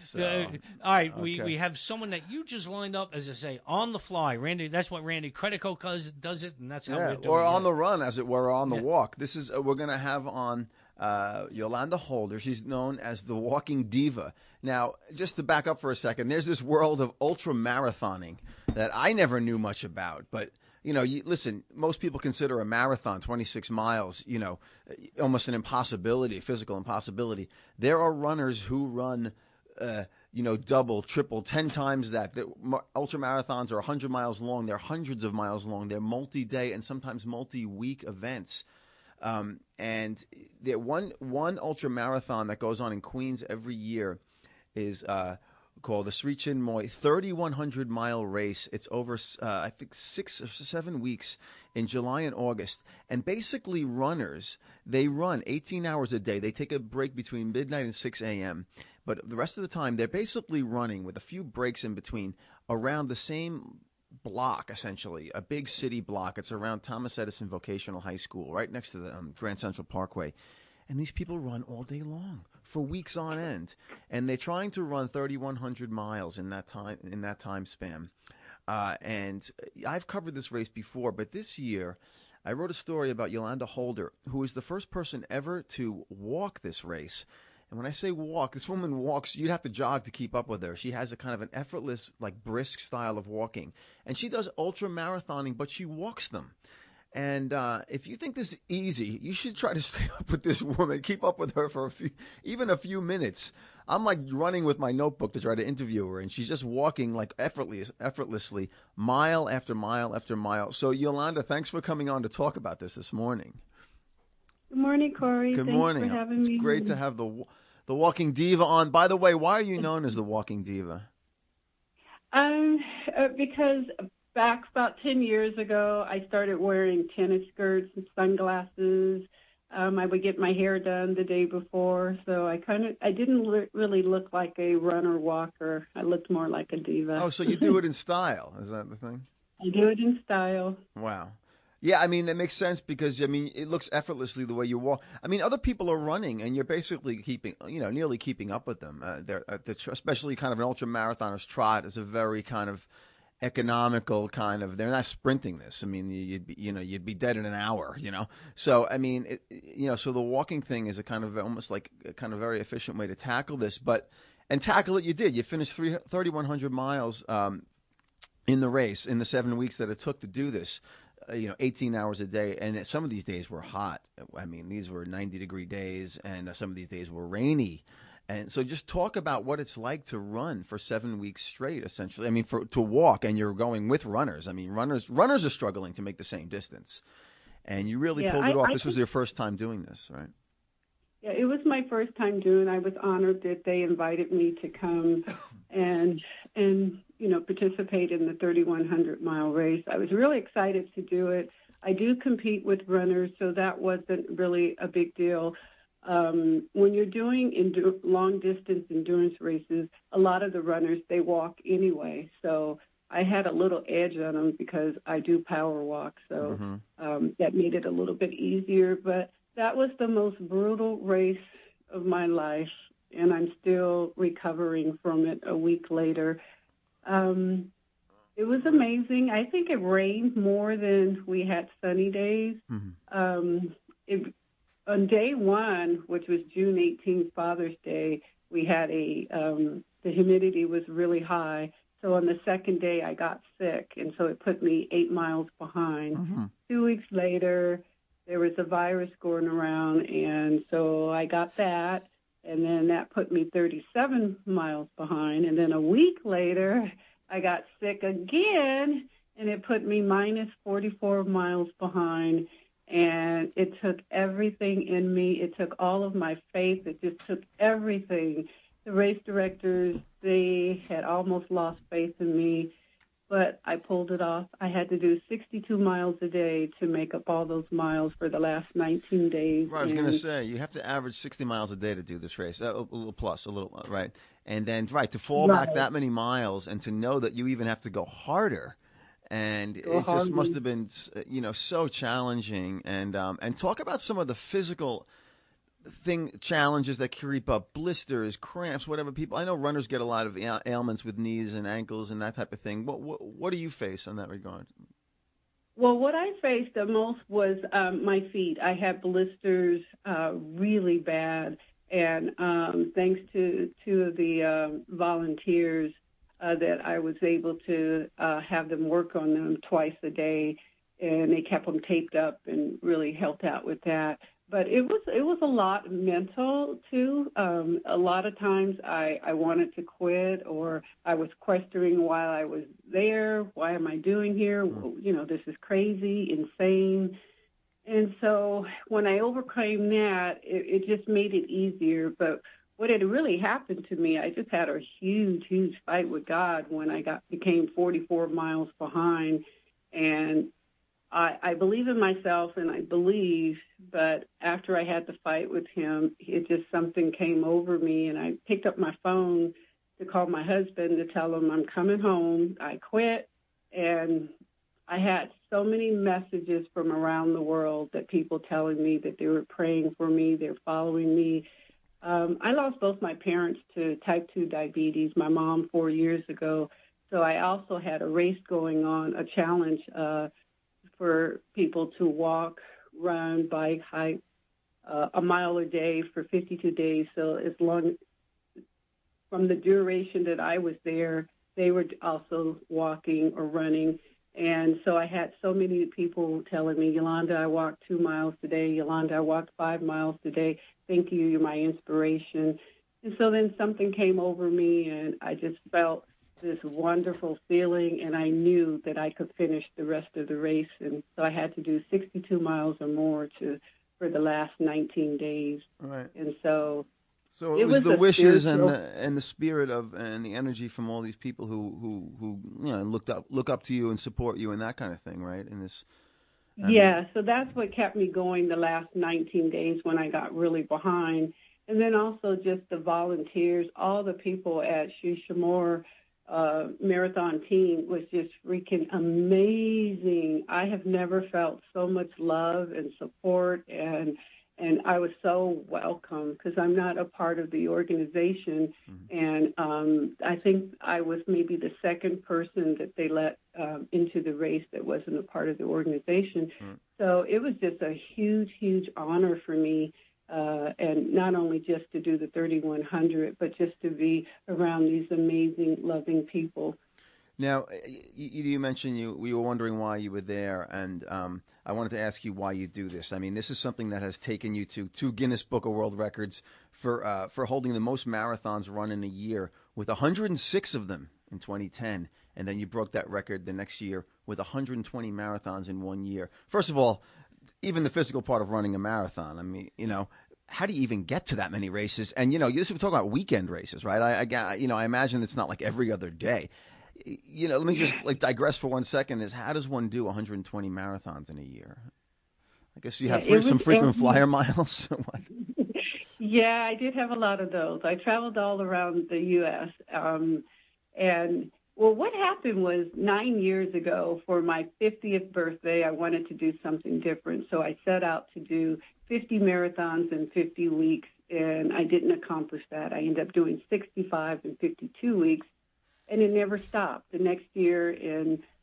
So, all right, okay. we have someone that you just lined up, as I say, on the fly. Randy, that's what Randy Credico does it, and that's how we're doing or on it. the run, as it were, or on the walk. This is we're going to have on Yolanda Holder. She's known as the Walking Diva. Now, just to back up for a second, there's this world of ultra marathoning that I never knew much about, but listen, most people consider a marathon, 26 miles, almost an impossibility, physical impossibility. There are runners who run, double, triple, 10 times that. The ultra marathons are 100 miles long. They're hundreds of miles long. They're multi-day and sometimes multi-week events. And there one ultra marathon that goes on in Queens every year is called the Sri Chinmoy 3,100-mile race. It's over, I think, 6 or 7 weeks in July and August. And basically runners, they run 18 hours a day. They take a break between midnight and 6 a.m., but the rest of the time they're basically running with a few breaks in between around the same block, essentially, a big city block. It's around Thomas Edison Vocational High School, right next to the Grand Central Parkway. And these people run all day long for weeks on end, and they're trying to run 3,100 miles in that time span. And I've covered this race before, but this year I wrote a story about Yolanda Holder, who is the first person ever to walk this race. And when I say walk, this woman walks, you'd have to jog to keep up with her. She has a kind of an effortless, like brisk style of walking. And she does ultra marathoning, but she walks them. And if you think this is easy, you should try to stay up with this woman, keep up with her for even a few minutes. I'm like running with my notebook to try to interview her, and she's just walking like effortlessly, mile after mile after mile. So Yolanda, thanks for coming on to talk about this morning. Good morning, Corey. Good Thanks morning. for having me. It's great to have the Walking Diva on. By the way, why are you known as the Walking Diva? Because back about 10 years ago, I started wearing tennis skirts and sunglasses. I would get my hair done the day before, so I didn't really look like a runner walker. I looked more like a diva. Oh, so you do it in style? Is that the thing? I do it in style. Wow. Yeah, I mean, that makes sense because, I mean, it looks effortlessly the way you walk. I mean, other people are running and you're basically nearly keeping up with them. Especially kind of an ultra marathoner's trot is a very kind of economical kind of, they're not sprinting this. I mean, you'd be dead in an hour, So, I mean, so the walking thing is a kind of almost like a kind of very efficient way to tackle this. And tackle it you did. You finished 3,100 miles in the race in the 7 weeks that it took to do this. 18 hours a day, and some of these days were hot. I mean, these were 90-degree days, and some of these days were rainy. And so just talk about what it's like to run for 7 weeks straight, essentially. I mean, to walk, and you're going with runners. I mean, runners are struggling to make the same distance. And you really pulled it off. This was your first time doing this, right? Yeah, it was my first time doing. I was honored that they invited me to come and participate in the 3,100-mile race. I was really excited to do it. I do compete with runners, so that wasn't really a big deal. When you're doing long-distance endurance races, a lot of the runners, they walk anyway. So I had a little edge on them because I do power walk, so that made it a little bit easier. But that was the most brutal race of my life, and I'm still recovering from it a week later. It was amazing. I think it rained more than we had sunny days. On day one, which was June 18th, Father's Day, we had the humidity was really high. So on the second day, I got sick, and so it put me 8 miles behind. 2 weeks later, there was a virus going around, and so I got that, and then that put me 37 miles behind. And then a week later, I got sick again, and it put me minus 44 miles behind. And it took everything in me. It took all of my faith. It just took everything. The race directors, they had almost lost faith in me, but I pulled it off. I had to do 62 miles a day to make up all those miles for the last 19 days. Right, I was going to say, you have to average 60 miles a day to do this race, a little plus, right? And then, to fall back that many miles and to know that you even have to go harder. And it just must have been, so challenging. And talk about some of the physical challenges that creep up, blisters, cramps, whatever people. I know runners get a lot of ailments with knees and ankles and that type of thing. What do you face in that regard? Well, what I faced the most was my feet. I had blisters really bad, and thanks to two of the volunteers that I was able to have them work on them twice a day, and they kept them taped up and really helped out with that. But it was a lot mental, too. A lot of times I wanted to quit, or I was questioning while I was there, why am I doing here? You know, this is crazy, insane. And so when I overcame that, it just made it easier. But what had really happened to me, I just had a huge, huge fight with God when I became 44 miles behind. And I believe in myself, and I believe, but after I had the fight with him, it just something came over me, and I picked up my phone to call my husband to tell him I'm coming home. I quit, and I had so many messages from around the world that people telling me that they were praying for me, they're following me. I lost both my parents to type 2 diabetes, my mom 4 years ago, so I also had a race going on, a challenge for people to walk, run, bike, hike a mile a day for 52 days. So as long from the duration that I was there, they were also walking or running. And so I had so many people telling me, Yolanda, I walked 2 miles today. Yolanda, I walked 5 miles today. Thank you. You're my inspiration. And so then something came over me, and I just felt this wonderful feeling, and I knew that I could finish the rest of the race. And so I had to do 62 miles or more for the last 19 days. Right. And so it was the wishes and the spirit and the energy from all these people who you know look up to you and support you and that kind of thing, right? In this. Yeah, so that's what kept me going the last 19 days when I got really behind. And then also just the volunteers, all the people at Shishamore marathon team was just freaking amazing. I have never felt so much love and support, and I was so welcome because I'm not a part of the organization. And I think I was maybe the second person that they let into the race that wasn't a part of the organization. So it was just a huge, huge honor for me. And not only just to do the 3,100, but just to be around these amazing, loving people. Now, you mentioned we were wondering why you were there, and I wanted to ask you why you do this. I mean, this is something that has taken you to 2 Guinness Book of World Records for holding the most marathons run in a year, with 106 of them in 2010, and then you broke that record the next year with 120 marathons in 1 year. First of all, even the physical part of running a marathon, I mean, you know, how do you even get to that many races? And, you know, we're talking about weekend races, right? I imagine it's not like every other day. You know, let me just digress for 1 second. How does one do 120 marathons in a year? I guess you have some frequent flyer miles. Yeah, I did have a lot of those. I traveled all around the U.S. And well, what happened was 9 years ago for my 50th birthday, I wanted to do something different. So I set out to do 50 marathons in 50 weeks, and I didn't accomplish that. I ended up doing 65 in 52 weeks, and it never stopped. The next year,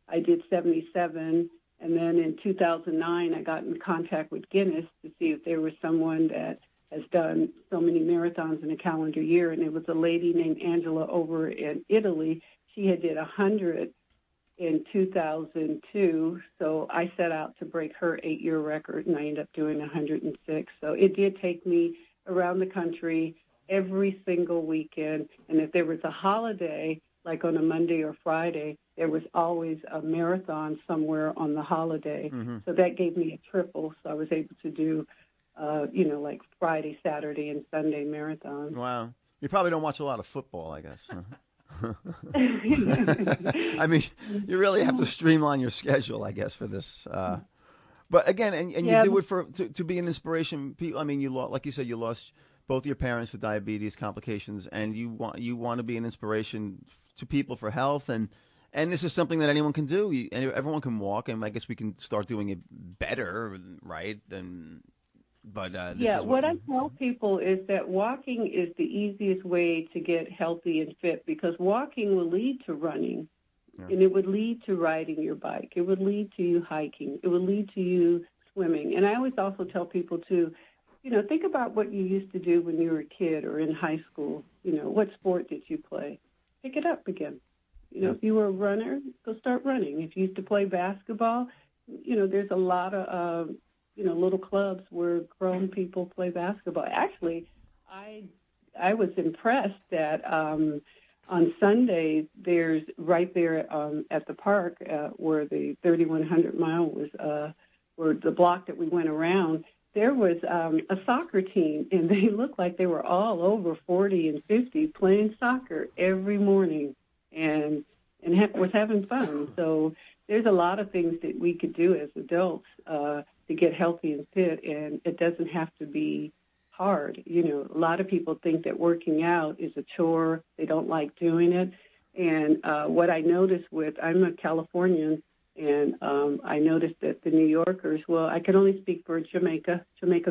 I did 77, and then in 2009, I got in contact with Guinness to see if there was someone that has done so many marathons in a calendar year, and it was a lady named Angela over in Italy. She had did 100 in 2002, so I set out to break her 8-year record, and I ended up doing 106. So it did take me around the country every single weekend, and if there was a holiday, like on a Monday or Friday, there was always a marathon somewhere on the holiday. So that gave me a triple, so I was able to do, like Friday, Saturday, and Sunday marathons. Wow. You probably don't watch a lot of football, I guess. Huh? I mean, you really have to streamline your schedule, I guess, for this. But again, and you do it to be an inspiration. People, I mean, like you said, you lost both your parents to diabetes complications, and you want to be an inspiration to people for health, and this is something that anyone can do. Everyone can walk, and I guess we can start doing it better, right? And But yeah, what I tell people is that walking is the easiest way to get healthy and fit, because walking will lead to running, and it would lead to riding your bike. It would lead to you hiking. It would lead to you swimming. And I always also tell people to, think about what you used to do when you were a kid or in high school. What sport did you play? Pick it up again. If you were a runner, go start running. If you used to play basketball, there's a lot of, little clubs where grown people play basketball. Actually, I was impressed that on Sundays, there's right there at the park where the 3100 mile was, where the block that we went around, there was a soccer team, and they looked like they were all over 40 and 50 playing soccer every morning and was having fun. So there's a lot of things that we could do as adults to get healthy and fit, and it doesn't have to be hard. A lot of people think that working out is a chore. They don't like doing it. And what I noticed I'm a Californian, and I noticed that the New Yorkers, well, I can only speak for Jamaica,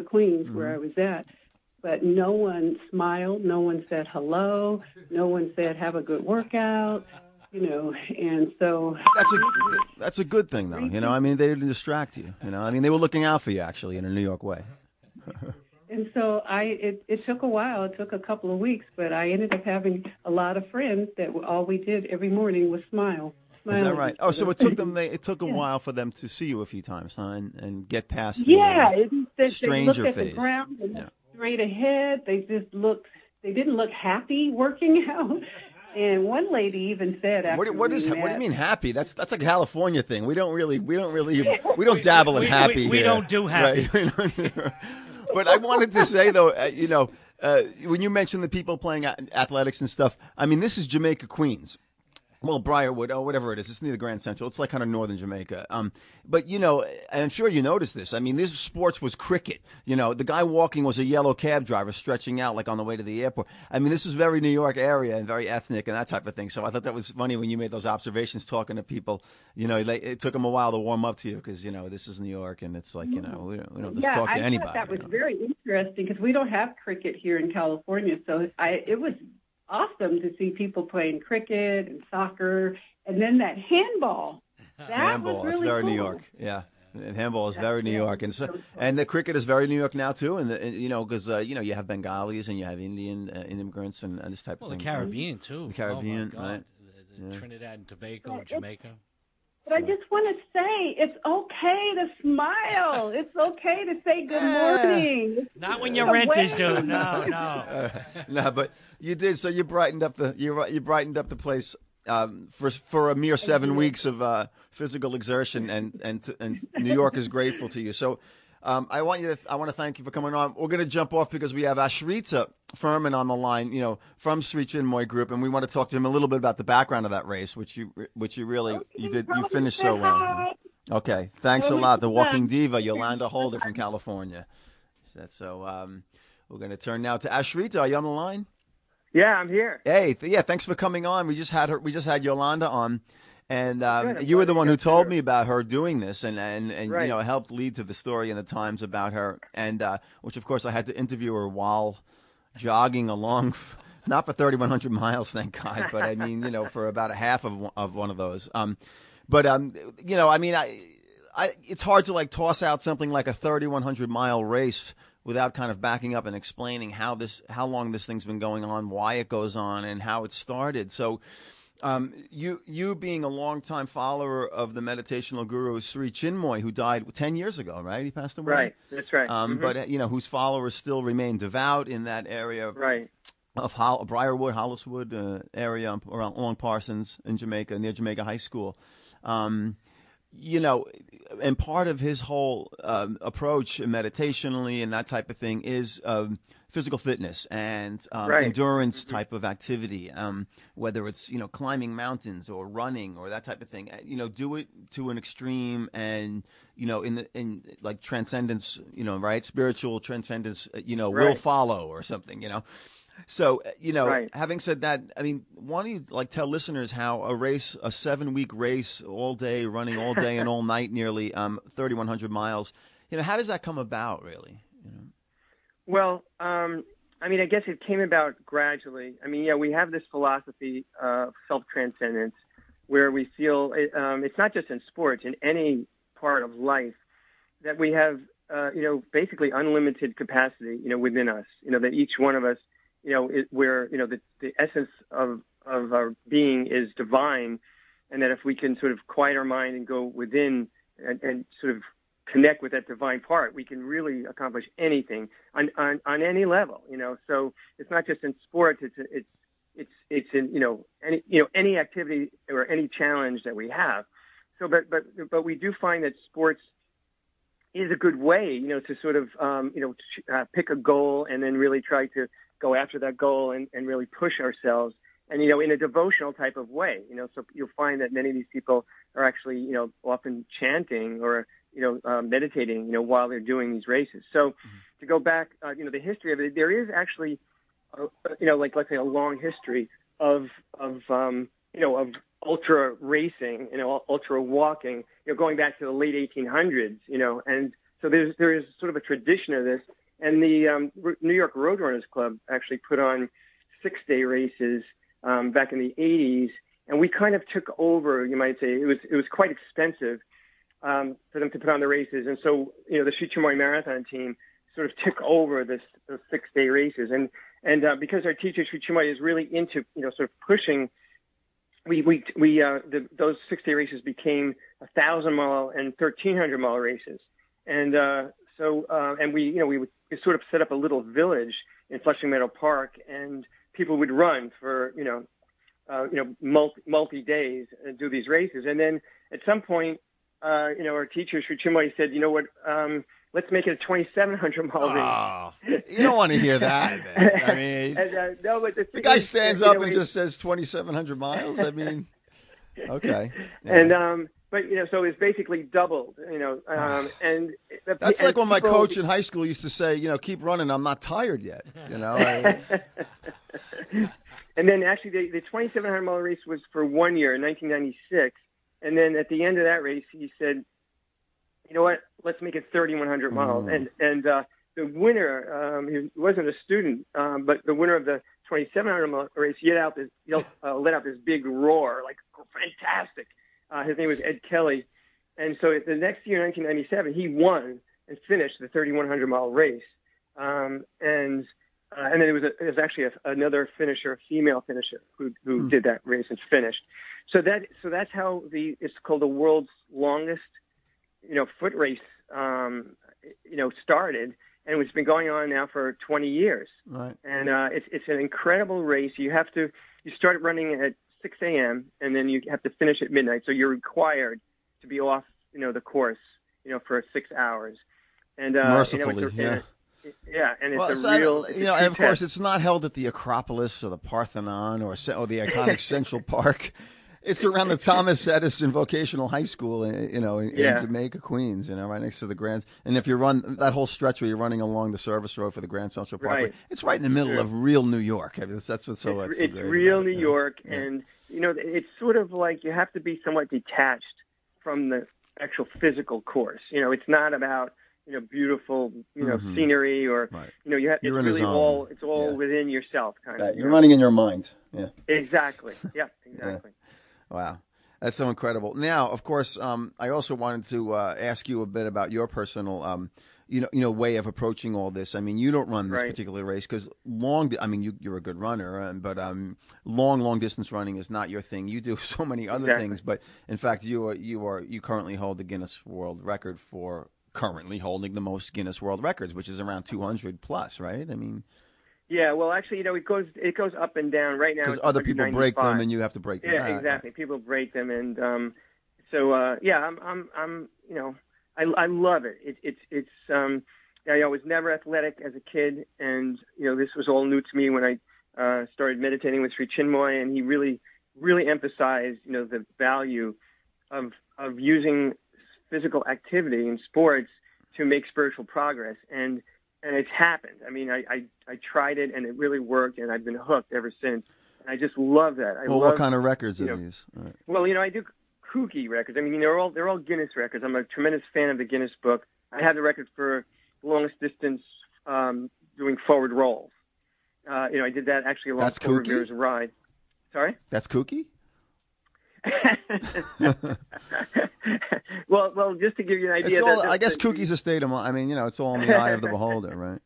Queens, where I was at, but no one smiled, no one said hello, no one said have a good workout, and so that's a good thing, though. They didn't distract you. They were looking out for you, actually, in a New York way. And so it took a while. It took a couple of weeks, but I ended up having a lot of friends that all we did every morning was smile. Is that right? Oh, so it took them. It took a while for them to see you a few times, huh? And get past the stranger they looked phase. At the ground and straight ahead. They just looked. They didn't look happy working out. And one lady even said, "What do you mean happy? That's a California thing. We don't dabble in happy. We don't do happy." Right? But I wanted to say though, when you mentioned the people playing athletics and stuff, this is Jamaica, Queens. Well, Briarwood, whatever it is. It's near the Grand Central. It's like kind of northern Jamaica. But, I'm sure you noticed this. This sports was cricket. The guy walking was a yellow cab driver stretching out like on the way to the airport. This was very New York area and very ethnic and that type of thing. So I thought that was funny when you made those observations talking to people. It took them a while to warm up to you because, this is New York and it's like, we don't just talk to anybody. I thought that was very interesting because we don't have cricket here in California. So it was awesome to see people playing cricket and soccer, and then that handball. Handball, was really it's very cool. New York. Yeah, and handball is very New York, and and the cricket is very New York now too. And because you have Bengalis and you have Indian immigrants and this type of thing. The Caribbean too. The Caribbean, oh my God. right? The Trinidad and Tobago, Jamaica. But I just want to say, it's okay to smile. It's okay to say good morning. Not when your rent is due. No. No, but you did. So you brightened up the place for a mere 7 weeks of physical exertion, and New York is grateful to you. So I want to thank you for coming on. We're going to jump off because we have Ashrita Furman on the line, from Sri Chinmoy Group, and we want to talk to him a little bit about the background of that race, which you really you finished so well. Okay, thanks a lot. The Walking Diva, Yolanda Holder from California. We're going to turn now to Ashrita. Are you on the line? Yeah, I'm here. Hey, thanks for coming on. We just had Yolanda on. And you were the one who told me about her doing this, and right. Helped lead to the story in the Times about her, and which of course I had to interview her while jogging along, not for 3,100 miles, thank God, but for about a half of one of those. It's hard to toss out something like a 3,100 mile race without kind of backing up and explaining how long this thing's been going on, why it goes on, and how it started. So. You being a longtime follower of the meditational guru Sri Chinmoy, who died 10 years ago, right? He passed away. Right, that's right. But whose followers still remain devout in that area, right, of Briarwood, Holliswood area along Parsons in Jamaica, near Jamaica High School. And part of his whole approach meditationally and that type of thing is physical fitness and endurance type of activity, whether it's climbing mountains or running or that type of thing. Do it to an extreme, and in transcendence, right? Spiritual transcendence, will follow or something, So, having said that, why don't you tell listeners how a 7-week race all day, running all day and all night, nearly 3,100 miles, how does that come about, really? Well, I mean, I guess it came about gradually. I mean, yeah, we have this philosophy of self-transcendence where we feel it's not just in sports, in any part of life, that we have, basically unlimited capacity, within us, that each one of us, where, the essence of our being is divine, and that if we can sort of quiet our mind and go within and sort of connect with that divine part, we can really accomplish anything on any level, So it's not just in sports; it's in any activity or any challenge that we have. So, but we do find that sports is a good way, to sort of pick a goal and then really try to go after that goal and really push ourselves. And, in a devotional type of way, so you'll find that many of these people are actually, often chanting or, meditating, while they're doing these races. So to go back, the history of it, there is actually, let's say a long history of ultra racing, ultra walking, going back to the late 1800s, and so there is sort of a tradition of this. And the New York Roadrunners Club actually put on 6-day races back in the 80s, and we kind of took over. You might say it was quite expensive for them to put on the races, and so the Shichimoy Marathon team sort of took over those 6-day races, and because our teacher Shichimoy is really into sort of pushing. Those 6-day races became 1,000-mile and 1,300-mile races, and we would sort of set up a little village in Flushing Meadow Park, and people would run for multi days and do these races, and then at some point, our teacher Shichimoy said, let's make it a 2,700-mile race. You don't want to hear that, man. I mean, no, but the guy stands up and just says 2,700 miles. I mean, okay. Yeah. And but so it's basically doubled. And that's like when my coach in high school used to say, keep running. I'm not tired yet. And then actually, the 2,700-mile race was for 1 year in 1996, and then at the end of that race, he said, you know what? Let's make it 3,100 miles. And the winner, he wasn't a student, but the winner of the 2,700-mile race let out this big roar, like fantastic. His name was Ed Kelly, and so the next year, 1997, he won and finished the 3,100-mile race. And then there was actually another finisher, a female finisher, who did that race and finished. So that's how it's called the world's longest foot race, started, and it's been going on now for 20 years. Right. And it's an incredible race. You start running at 6 a.m. and then you have to finish at midnight. So you're required to be off, the course, for 6 hours. And mercifully, yeah. Yeah, and it's real. And of course, it's not held at the Acropolis or the Parthenon or the iconic Central Park. It's around the Thomas Edison Vocational High School, in Jamaica, Queens, right next to the Grand. And if you run that whole stretch where you're running along the service road for the Grand Central Parkway, it's right in the middle of real New York. I mean, that's what's so great. It's real New York, and it's sort of like you have to be somewhat detached from the actual physical course. It's not about beautiful scenery or you have. It's really all within yourself, kind of. You're running in your mind. Yeah. Exactly. Yeah. Exactly. Yeah. Wow. That's so incredible. Now, of course, I also wanted to ask you a bit about your personal, way of approaching all this. I mean, you don't run this particular race because you're a good runner, but long distance running is not your thing. You do so many other things, but in fact, you currently hold the Guinness World Record for currently holding the most Guinness World Records, which is around 200 plus, right? I mean. Yeah, well, actually, it goes up and down. Right now, because other people break them, and you have to break them. Yeah, exactly. Right. People break them, and I love it. I was never athletic as a kid, and this was all new to me when I started meditating with Sri Chinmoy, and he really, really emphasized the value of using physical activity in sports to make spiritual progress, and it's happened. I mean, I tried it, and it really worked, and I've been hooked ever since. And I just love that. What kind of records are these? Right. Well, I do kooky records. I mean, they're all Guinness records. I'm a tremendous fan of the Guinness book. I have the record for longest distance doing forward rolls. I did that actually along That's Four kooky? Rivers Ride. Sorry? That's kooky? well, just to give you an idea. It's all, I guess kookie's a state of mind. I mean, it's all in the eye of the beholder, right?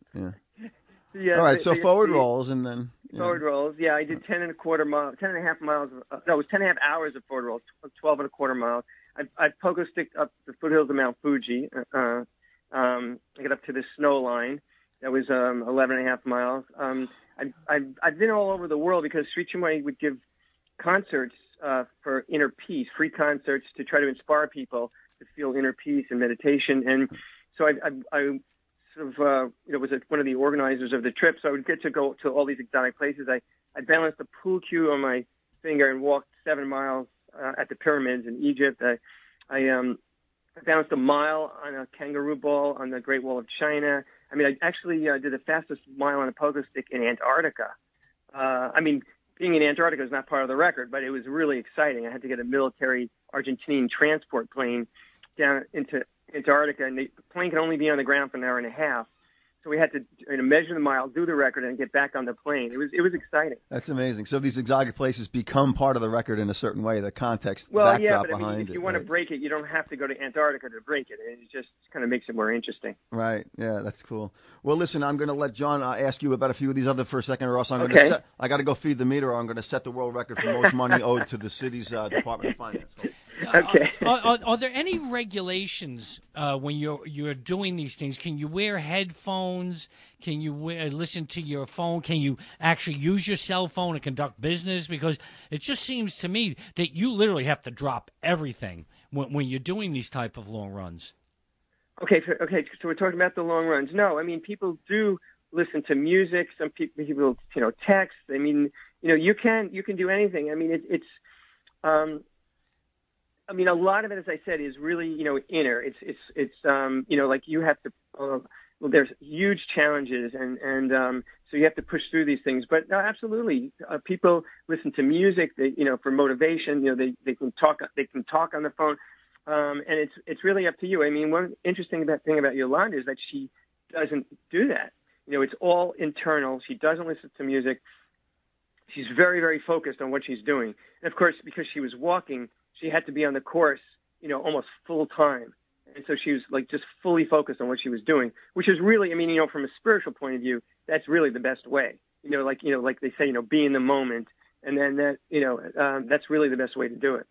Yeah. All right, so forward rolls and then... Forward rolls, yeah. I did 10.5 miles. No, it was 10.5 hours of forward rolls, 12.25 miles. I pogo sticked up the foothills of Mount Fuji. I got up to the snow line. That was 11.5 miles. I've been all over the world because Sri Chinmoy would give concerts for inner peace, free concerts to try to inspire people to feel inner peace and meditation. And so I sort of, was one of the organizers of the trip, so I would get to go to all these exotic places. I balanced a pool cue on my finger and walked 7 miles at the pyramids in Egypt. I balanced a mile on a kangaroo ball on the Great Wall of China. I mean, I actually did the fastest mile on a pogo stick in Antarctica. Being in Antarctica is not part of the record, but it was really exciting. I had to get a military Argentinian transport plane down into Antarctica, and the plane can only be on the ground for an hour and a half. So we had to measure the mile, do the record, and get back on the plane. It was exciting. That's amazing. So these exotic places become part of the record in a certain way, the context, backdrop behind it. If you want to break it, you don't have to go to Antarctica to break it. It just kind of makes it more interesting. Right. Yeah, that's cool. Well, listen, I'm going to let John ask you about a few of these other for a second, or else I'm going to I got to go feed the meter, or I'm going to set the world record for most money owed to the city's Department of Finance. Okay. Are there any regulations when you're doing these things? Can you wear headphones? Can you listen to your phone? Can you actually use your cell phone to conduct business? Because it just seems to me that you literally have to drop everything when you're doing these type of long runs. Okay. So we're talking about the long runs. No, I mean, people do listen to music. Some people text. I mean, you can do anything. I mean, a lot of it, as I said, is really, inner. It's like you have to, there's huge challenges and so you have to push through these things. But no, absolutely. People listen to music, for motivation, they can talk on the phone. And it's really up to you. I mean, one interesting thing about Yolanda is that she doesn't do that. It's all internal. She doesn't listen to music. She's very, very focused on what she's doing. And of course, because she was walking, she had to be on the course, almost full time. And so she was just fully focused on what she was doing, which is really, from a spiritual point of view, that's really the best way. Like they say, be in the moment. And then that's really the best way to do it.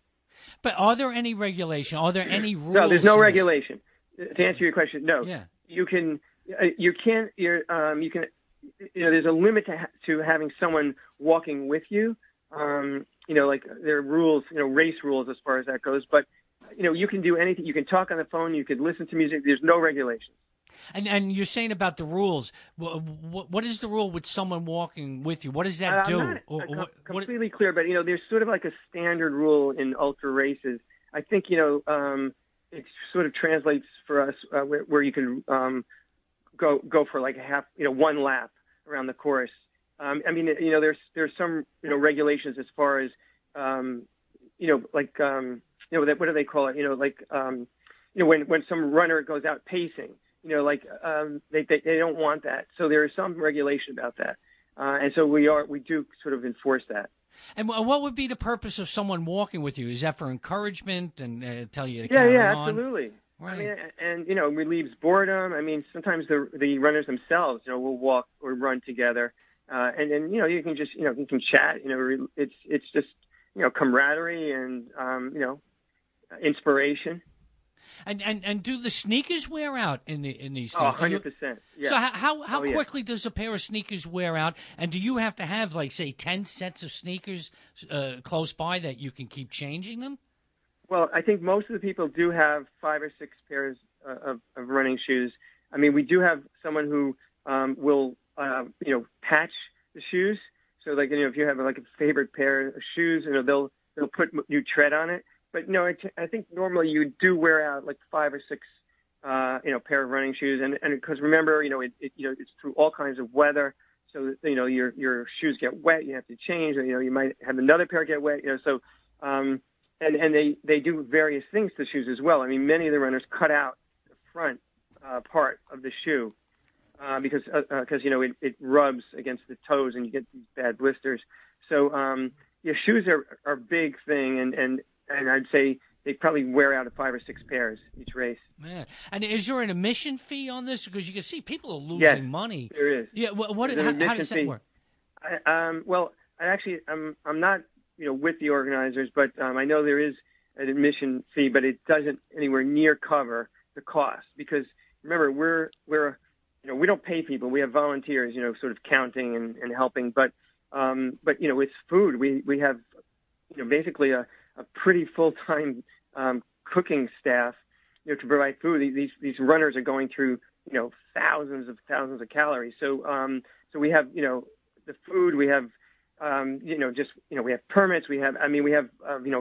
But are there any regulation? Are there any rules? No, there's no regulation. To answer your question, no. Yeah. You can, there's a limit to having someone walking with you. There are rules, race rules as far as that goes. But, you can do anything. You can talk on the phone. You can listen to music. There's no regulation. And you're saying about the rules. What is the rule with someone walking with you? What does that do? I'm not completely clear, but, there's sort of like a standard rule in ultra races. I think, it sort of translates for us where you can go for like a half, one lap around the course. There's some, regulations as far as, what do they call it? When some runner goes out pacing, they don't want that. So there is some regulation about that. And so we do sort of enforce that. And what would be the purpose of someone walking with you? Is that for encouragement and tell you to carry on? Yeah, absolutely. Right. And relieves boredom. I mean, sometimes the runners themselves, will walk or run together. And then, you can just, you can chat, it's just, camaraderie and, inspiration. And do the sneakers wear out in these things? Oh, 100%. Yeah. So how quickly does a pair of sneakers wear out? And do you have to have, say, 10 sets of sneakers close by that you can keep changing them? Well, I think most of the people do have 5 or 6 pairs of running shoes. I mean, we do have someone who will, patch the shoes. So, if you have a favorite pair of shoes, they'll put new tread on it. But no, I think normally you do wear out 5 or 6, pair of running shoes, and because remember, it's through all kinds of weather. So your shoes get wet, you have to change, or you might have another pair get wet. So and they do various things to shoes as well. I mean, many of the runners cut out the front part of the shoe because it rubs against the toes and you get these bad blisters. So shoes are a big thing, and I'd say they probably wear out 5 or 6 pairs each race. Man, and is there an admission fee on this? Because you can see people are losing money. There is. Yeah, how does that work? I'm not with the organizers, but I know there is an admission fee, but it doesn't anywhere near cover the cost because remember we don't pay people. We have volunteers, sort of counting and helping, but it's food. We have basically a pretty full-time cooking staff to provide food. These runners are going through thousands of calories. So we have the food. We have we have permits. We have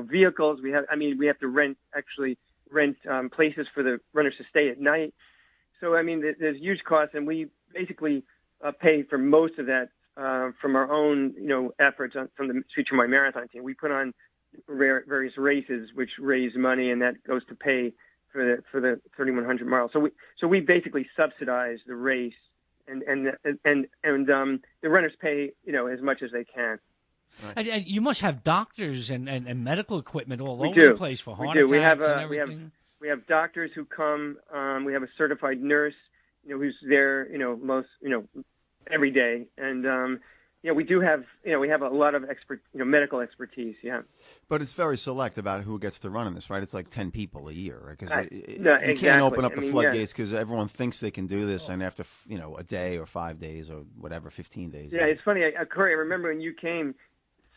vehicles. We have to rent places for the runners to stay at night. So there's huge costs, and we basically pay for most of that from our own efforts from the Future My Marathon team. We put on various races which raise money, and that goes to pay for the 3,100 miles. So we basically subsidize the race, and the runners pay as much as they can. Right. And you must have doctors and medical equipment all over the place for heart attacks and everything. We have doctors who come. We have a certified nurse, who's there, most, every day, and we do have, we have a lot of medical expertise. Yeah. But it's very select about who gets to run in this, right? It's like 10 people a year, right? Because you can't open up the floodgates because everyone thinks they can do this, and after a day or 5 days or whatever, 15 days. Yeah, it's funny, Corey. I remember when you came,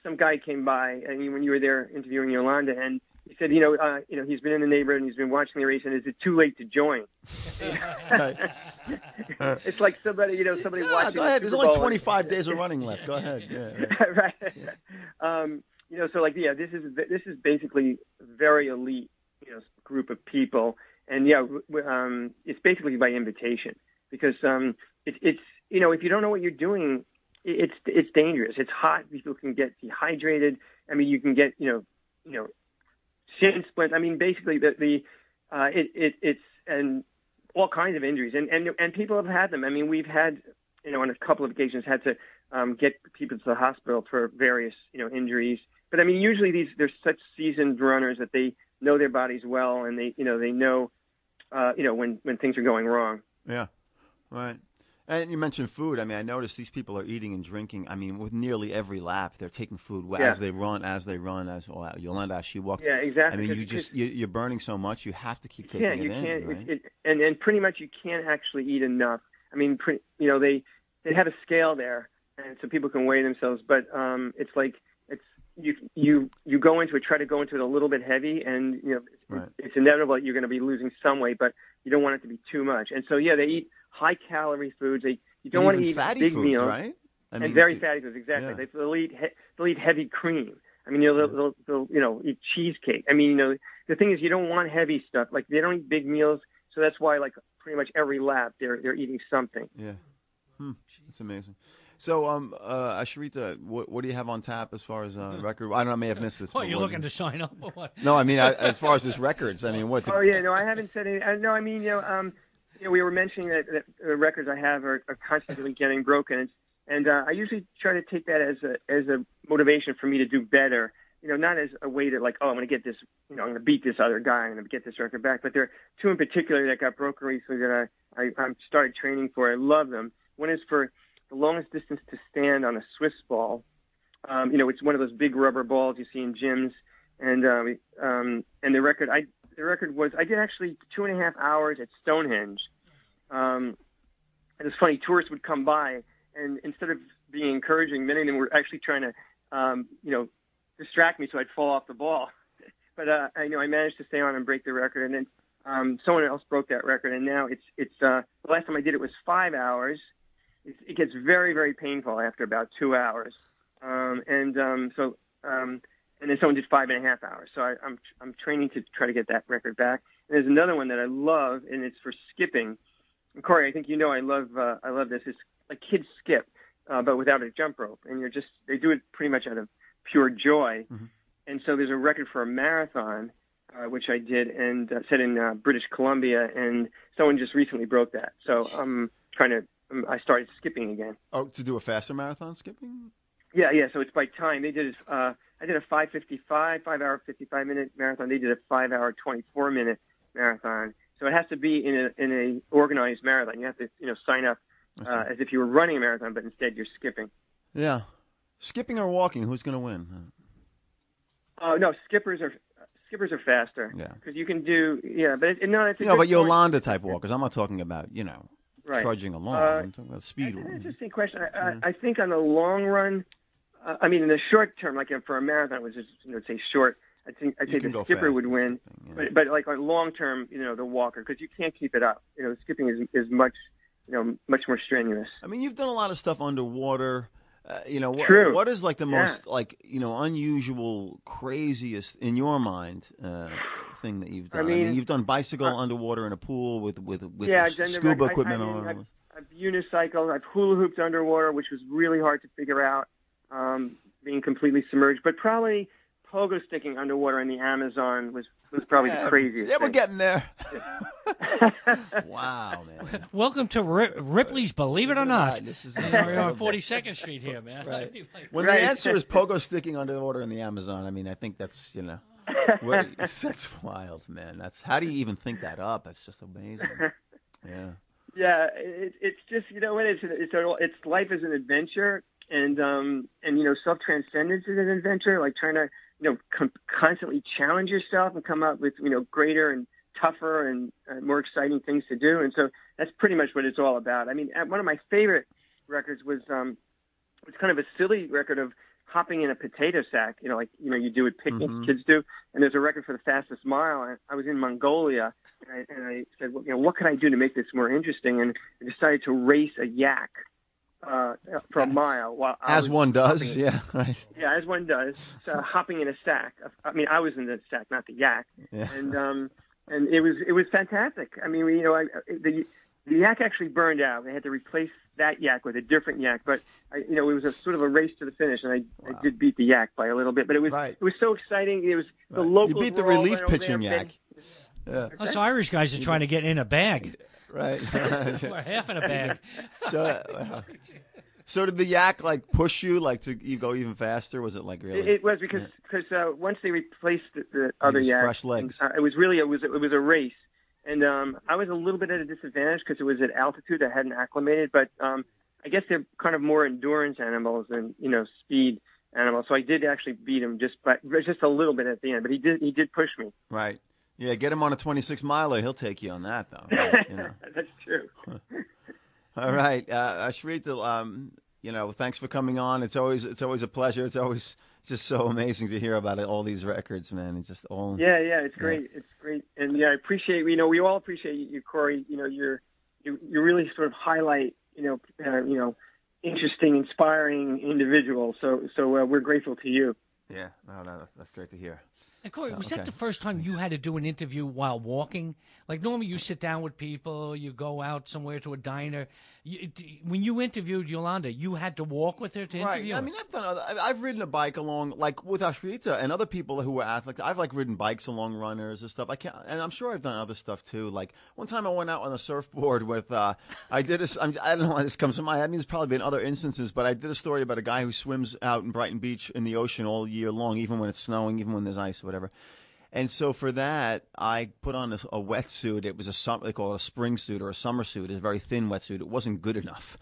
some guy came by, when you were there interviewing Yolanda, and he said, he's been in the neighborhood and he's been watching the race, and is it too late to join? It's like somebody watching. Go ahead. There's only 25 days of running left. Go ahead. Yeah. Right. This is basically a very elite, group of people, and it's basically by invitation because it's if you don't know what you're doing, it's dangerous. It's hot. People can get dehydrated. You can get shin splints. Basically it's and all kinds of injuries, and people have had them. We've had on a couple of occasions had to get people to the hospital for various injuries. But usually they're such seasoned runners that they know their bodies well, and they know when things are going wrong. Yeah, right. And you mentioned food. I noticed these people are eating and drinking. With nearly every lap, they're taking food as they run. As Yolanda, as she walks. Yeah, exactly. You're burning so much. You have to keep taking it in. Right? And pretty much you can't actually eat enough. They have a scale there, and so people can weigh themselves. But it's like you go into it, try to go into it a little bit heavy, and it's inevitable that you're going to be losing some weight, but you don't want it to be too much. And so they eat high calorie foods. You don't want to eat fatty big foods, meals, right? And very fatty foods, exactly. Yeah. They'll eat heavy cream. They'll eat cheesecake. The thing is, you don't want heavy stuff. Like they don't eat big meals, so that's why pretty much every lap they're eating something. Yeah, that's amazing. So, Ashrita, what do you have on tap as far as record? I don't know, I may have missed this. What, you're looking to sign up or what? No, as far as his records, what? Oh yeah, no, I haven't said any. No, we were mentioning that the records I have are constantly getting broken, and I usually try to take that as a motivation for me to do better. Not as a way to I'm going to get this, I'm going to beat this other guy, I'm going to get this record back. But there are two in particular that got broken recently that I started training for. I love them. One is for the longest distance to stand on a Swiss ball. It's one of those big rubber balls you see in gyms, and the record was I did actually 2.5 hours at Stonehenge. And it's funny, tourists would come by, and instead of being encouraging, many of them were actually trying to distract me so I'd fall off the ball. But I managed to stay on and break the record, and then someone else broke that record, and now it's the last time I did it was 5 hours. It gets very, very painful after about 2 hours, and then someone did 5.5 hours. So I'm training to try to get that record back. And there's another one that I love, and it's for skipping. And Corey, I think I love this. It's like kids skip, but without a jump rope, and they do it pretty much out of pure joy. Mm-hmm. And so there's a record for a marathon which I did and set in British Columbia, and someone just recently broke that. So I started skipping again. Oh, to do a faster marathon skipping? Yeah. So it's by time. They did. I did a 5-hour 55-minute marathon. They did a 5-hour 24-minute marathon. So it has to be in a organized marathon. You have to sign up as if you were running a marathon, but instead you're skipping. Yeah, skipping or walking, who's going to win? No, skippers are faster. Yeah, because you can do but it's a but Yolanda type walkers. I'm not talking about right. trudging along. I'm talking about speed. That's an interesting question. I think on the long run, in the short term, like for a marathon, which is say short. I'd say the skipper would win, but like on long term, the walker, because you can't keep it up. Skipping is much more strenuous. I mean, you've done a lot of stuff underwater. True. What is like the most unusual, craziest in your mind thing that you've done? I mean you've done bicycle underwater in a pool with scuba equipment on. I've unicycled. I've hula hooped underwater, which was really hard to figure out, being completely submerged. But probably pogo sticking underwater in the Amazon was probably the craziest. Yeah, we're getting there. Wow, man. Welcome to Ripley's Believe It or Not. This is we're on 42nd Street here, man. Right. When the answer is pogo sticking underwater in the Amazon, I mean, I think that's that's wild, man. How do you even think that up? That's just amazing. Yeah. Yeah, it's just it's life is an adventure, and self-transcendence is an adventure. Like trying to constantly challenge yourself and come up with greater and tougher and more exciting things to do. And so that's pretty much what it's all about. I mean, one of my favorite records was it's kind of a silly record of hopping in a potato sack. You do at picnics, kids do. And there's a record for the fastest mile. I was in Mongolia, and I said, what can I do to make this more interesting? And I decided to race a yak for a mile. While as one does, yeah, right. Yeah, as one does. So hopping in a sack. I mean, I was in the sack, not the yak. Yeah. And it was fantastic. I mean, the yak actually burned out. They had to replace that yak with a different yak. But it was a sort of a race to the finish, and I did beat the yak by a little bit. But it was so exciting. It was the local. You beat the relief pitching yak. Yeah. Us Irish guys are trying to get in a bag. Right. We're half in a bag. So did the yak push you you go even faster? Was it really? It was because once they replaced the other yak, fresh legs. It was a race, and I was a little bit at a disadvantage because it was at altitude. I hadn't acclimated, but I guess they're kind of more endurance animals than speed animals. So I did actually beat him just a little bit at the end, but he did push me. Right. Yeah, get him on a 26-miler. He'll take you on that, though. That's true. All right, Shrita, thanks for coming on. It's always a pleasure. It's always just so amazing to hear about all these records, man. It's just all. Yeah, it's great. It's great, and I appreciate. We all appreciate you, Corey. You really sort of highlight, interesting, inspiring individuals. So we're grateful to you. Yeah, no, that's great to hear. And Corey, was that the first time you had to do an interview while walking? Like normally you sit down with people, you go out somewhere to a diner. When you interviewed Yolanda, you had to walk with her to interview her. I mean, I've ridden a bike along, with Ashrita and other people who were athletes. I've ridden bikes along runners and stuff. And I'm sure I've done other stuff too. Like one time I went out on a surfboard with, I don't know why this comes to mind. I mean, there's probably been other instances, but I did a story about a guy who swims out in Brighton Beach in the ocean all year long, even when it's snowing, even when there's ice or whatever. And so for that, I put on a wetsuit. It was they call it a spring suit or a summer suit. It's a very thin wetsuit. It wasn't good enough.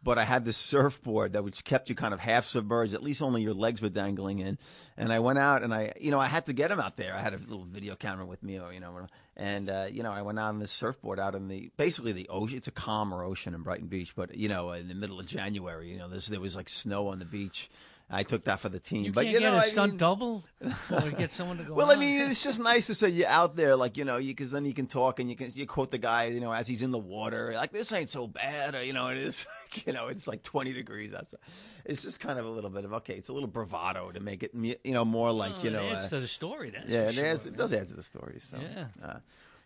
But I had this surfboard that which kept you kind of half submerged. At least only your legs were dangling in. And I went out and I had to get him out there. I had a little video camera with me, and I went out on this surfboard out in basically the ocean. It's a calmer ocean in Brighton Beach, but in the middle of January, there was snow on the beach. I took that for the team. You but can't get a stunt double or get someone to go Well, on. I mean, it's just nice to say you're out there, because then you can talk and you quote the guy, as he's in the water, this ain't so bad, or, it is, it's 20 degrees outside. It's just kind of a little bit of, it's a little bravado to make it, more like, it adds to the story, that's yeah, for sure. It does add to the story, so. Yeah.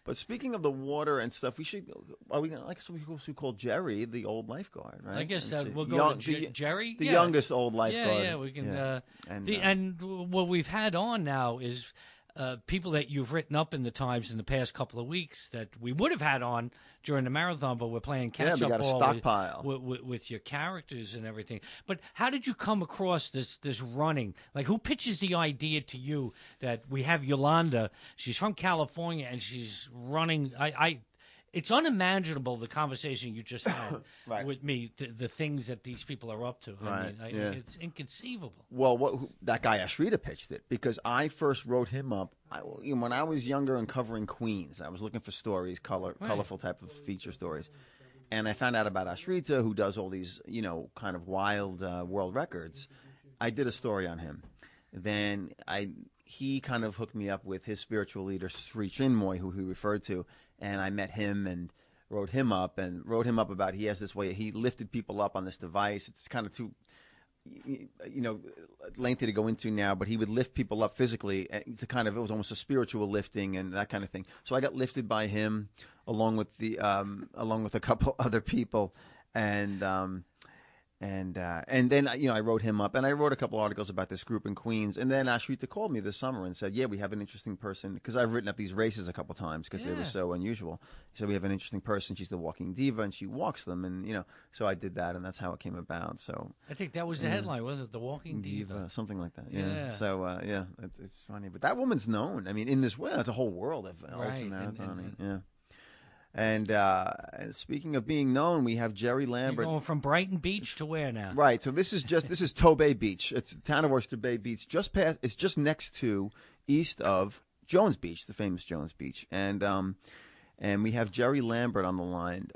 But speaking of the water and stuff, we call Jerry the old lifeguard, right? I guess we'll go to Jerry. The youngest old lifeguard. Yeah, we can. And what we've had on now is people that you've written up in the Times in the past couple of weeks that we would have had on during the marathon, but we're playing catch-up we got a stockpile with your characters and everything. But how did you come across this running? Like, who pitches the idea to you that we have Yolanda? She's from California, and she's running. It's unimaginable, the conversation you just had right. with me, the things that these people are up to. Right. It's inconceivable. Well, that guy Ashrita pitched it because I first wrote him up when I was younger and covering Queens. I was looking for stories, colorful type of feature stories. And I found out about Ashrita, who does all these, kind of wild world records. I did a story on him. Then he kind of hooked me up with his spiritual leader, Sri Chinmoy, who he referred to. And I met him and wrote him up about he has this way. He lifted people up on this device. It's kind of too, lengthy to go into now, but he would lift people up physically to kind of, it was almost a spiritual lifting and that kind of thing. So I got lifted by him along with a couple other people. And then I wrote him up, and I wrote a couple articles about this group in Queens. And then Ashrita called me this summer and said, "Yeah, we have an interesting person," because I've written up these races a couple times because they were so unusual. He said, "We have an interesting person. She's the walking diva, and she walks them." And so I did that, and that's how it came about. So I think that was the headline, wasn't it? The walking diva, something like that. Yeah. So it's funny, but that woman's known. I mean, in this way, that's a whole world of ultramarathoning. Yeah. And speaking of being known, we have Jerry Lambert. You're going from Brighton Beach to where now? Right. So this is Tobay Beach. It's the town of Oyster Bay Beach. It's just next to, east of Jones Beach, the famous Jones Beach. And we have Jerry Lambert on the line,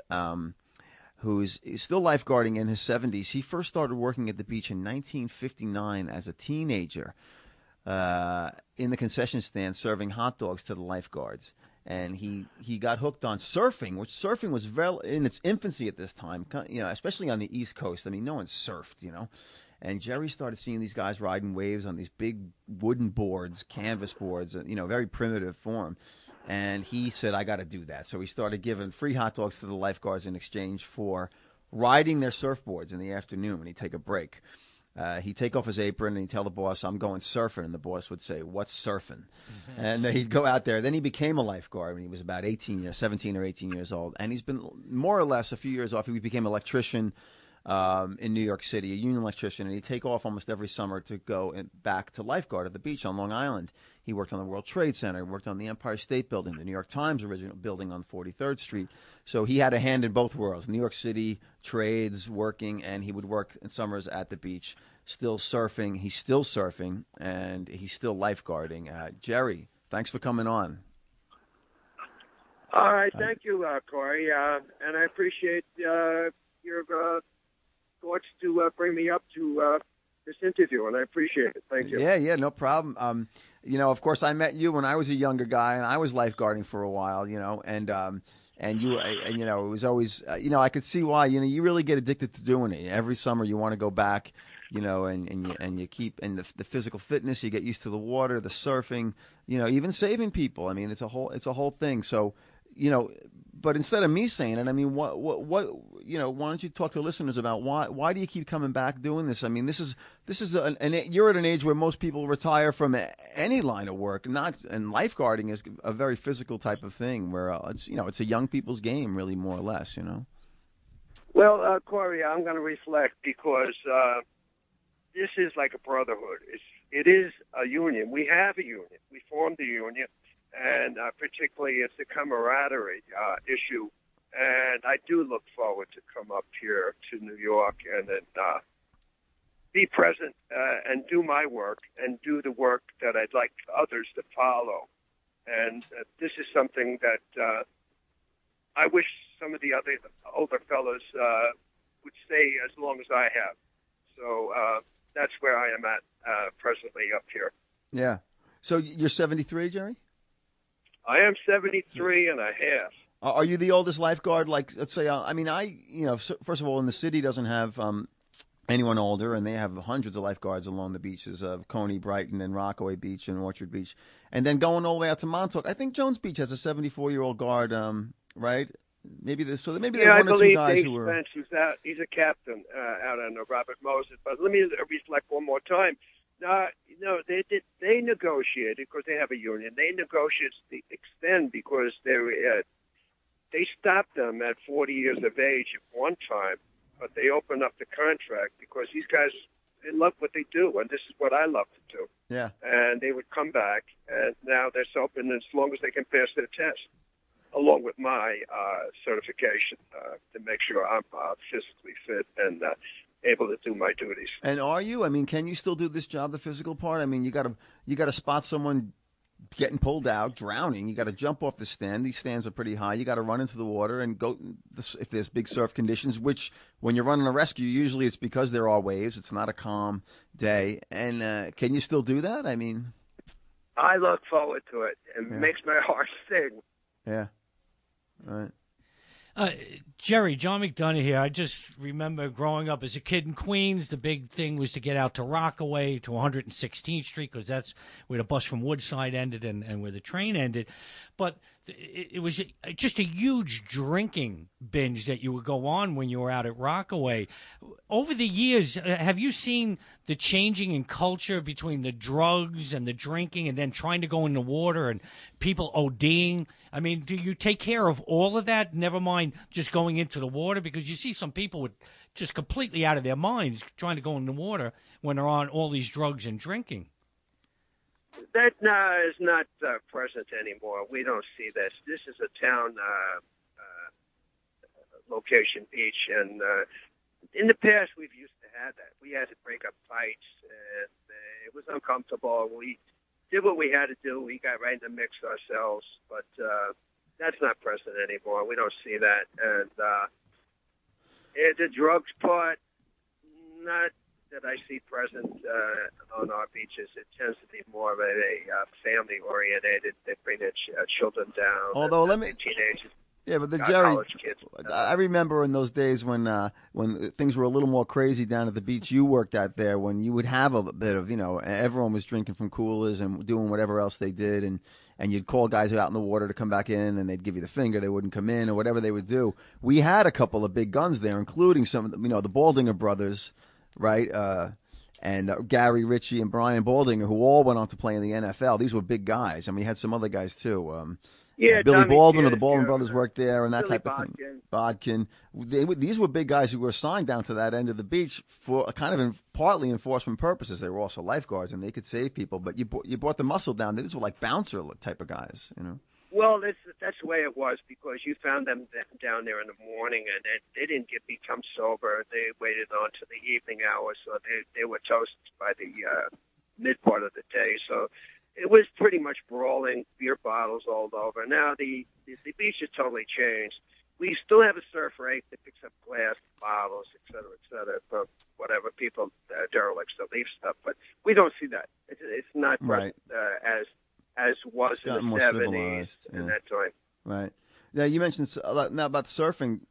who's still lifeguarding in his 70s. He first started working at the beach in 1959 as a teenager in the concession stand serving hot dogs to the lifeguards. And he got hooked on surfing, which surfing was in its infancy at this time, especially on the East Coast. I mean, no one surfed, And Jerry started seeing these guys riding waves on these big wooden boards, canvas boards, very primitive form. And he said, I got to do that. So he started giving free hot dogs to the lifeguards in exchange for riding their surfboards in the afternoon when he'd take a break. He'd take off his apron and he'd tell the boss, "I'm going surfing." And the boss would say, "What's surfing?" And he'd go out there. Then he became a lifeguard when he was about 17 or 18 years old. And he's been more or less a few years off. He became an electrician in New York City, a union electrician. And he'd take off almost every summer to go back to lifeguard at the beach on Long Island. He worked on the World Trade Center, worked on the Empire State Building, the New York Times original building on 43rd Street. So he had a hand in both worlds, New York City, trades, working, and he would work in summers at the beach, still surfing. He's still surfing, and he's still lifeguarding. Jerry, thanks for coming on. All right, thank you, Corey, and I appreciate your thoughts to bring me up to this interview, and I appreciate it. Thank you. Yeah, no problem. Of course, I met you when I was a younger guy, and I was lifeguarding for a while, and you, it was always, I could see why, you really get addicted to doing it. Every summer you want to go back, and you keep, and the physical fitness, you get used to the water, the surfing, even saving people. I mean, it's a whole thing. So, but instead of me saying it, I mean, what, why don't you talk to listeners about why do you keep coming back doing this? I mean, this is you're at an age where most people retire from any line of work, and lifeguarding is a very physical type of thing where it's a young people's game, really, more or less, Well, Corey, I'm going to reflect because this is like a brotherhood. It is a union. We have a union. We formed a union. And particularly it's the camaraderie issue. And I do look forward to come up here to New York and then be present and do my work and do the work that I'd like others to follow. And this is something that I wish some of the other older fellows would stay as long as I have. So that's where I am at presently up here. Yeah. So you're 73, Jerry? I am 73 and a half. Are you the oldest lifeguard? Like, let's say, first of all, in the city doesn't have anyone older, and they have hundreds of lifeguards along the beaches of Coney, Brighton, and Rockaway Beach and Orchard Beach. And then going all the way out to Montauk, I think Jones Beach has a 74-year-old guard, right? Maybe there are one or two guys who were. He's a captain out on the Robert Moses. But let me reflect one more time. Now, They negotiated because they have a union. They negotiated to extend because they stopped them at 40 years of age at one time, but they opened up the contract because these guys, they love what they do, and this is what I love to do. Yeah. And they would come back, and now they're open as long as they can pass their test, along with my certification to make sure I'm physically fit and able to do my duties. And are you? I mean, can you still do this job, the physical part? I mean, you got to spot someone getting pulled out, drowning. You got to jump off the stand. These stands are pretty high. You got to run into the water and go. If there's big surf conditions, which when you're running a rescue, usually it's because there are waves. It's not a calm day. And can you still do that? I mean, I look forward to it. It makes my heart sing. Yeah. All right. Jerry, John McDonough here. I just remember growing up as a kid in Queens, the big thing was to get out to Rockaway to 116th Street because that's where the bus from Woodside ended and where the train ended. But it was just a huge drinking binge that you would go on when you were out at Rockaway. Over the years, have you seen the changing in culture between the drugs and the drinking and then trying to go in the water and people ODing? I mean, do you take care of all of that? Never mind just going into the water, because you see some people with just completely out of their minds trying to go in the water when they're on all these drugs and drinking. That is not present anymore. We don't see this. This is a town location beach, and in the past we've used to have that. We had to break up fights, and it was uncomfortable. We did what we had to do. We got right in the mix ourselves, but that's not present anymore. We don't see that, and the drugs part, not that I see present on our beaches. It tends to be more of a family-oriented. They bring their children down. Although, teenagers. Yeah, but Jerry, college kids. I remember in those days when things were a little more crazy down at the beach you worked at there, when you would have a bit of, everyone was drinking from coolers and doing whatever else they did, and you'd call guys out in the water to come back in, and they'd give you the finger, they wouldn't come in, or whatever they would do. We had a couple of big guns there, including some of the, the Baldinger brothers, right? And Gary Ritchie and Brian Baldinger, who all went on to play in the NFL. These were big guys. I mean, you had some other guys too. Billy Tommy Baldwin Kidd, of the Baldwin brothers worked there, and that Billy type of thing. Bodkin. These were big guys who were assigned down to that end of the beach for kind of partly enforcement purposes. They were also lifeguards, and they could save people. But you brought the muscle down. These were like bouncer type of guys, Well, that's the way it was, because you found them down there in the morning, and they didn't become sober. They waited on to the evening hours, so they were toasted by the mid part of the day. So it was pretty much brawling, beer bottles all over. Now the beach has totally changed. We still have a surf rate that picks up glass bottles, et cetera, from whatever people, derelicts that leave stuff. But we don't see that. It's not right. As was it's in the 70s and that time. Right. Yeah, you mentioned now about surfing.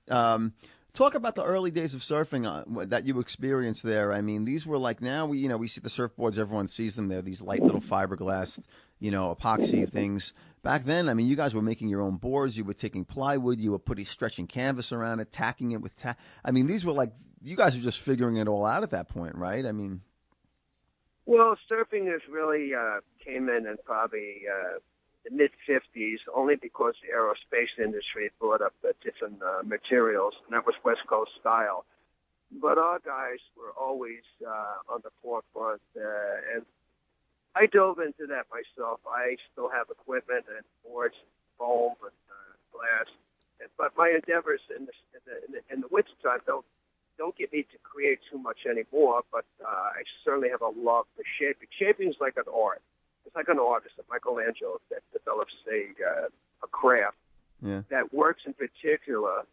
Talk about the early days of surfing that you experienced there. I mean, these were like, now we see the surfboards. Everyone sees them. They're these light little fiberglass, epoxy things. Back then, I mean, you guys were making your own boards. You were taking plywood. You were stretching canvas around it, tacking it with I mean, these were like, you guys were just figuring it all out at that point, right? I mean. Well, surfing has really came in probably the mid-'50s, only because the aerospace industry brought up the different materials, and that was West Coast style. But our guys were always on the forefront, and I dove into that myself. I still have equipment and boards, foam, and glass, but my endeavors in the wintertime don't get me to create too much anymore, but I certainly have a love for shaping. Shaping is like an art. It's like an artist, a Michelangelo, that develops a craft that works in particular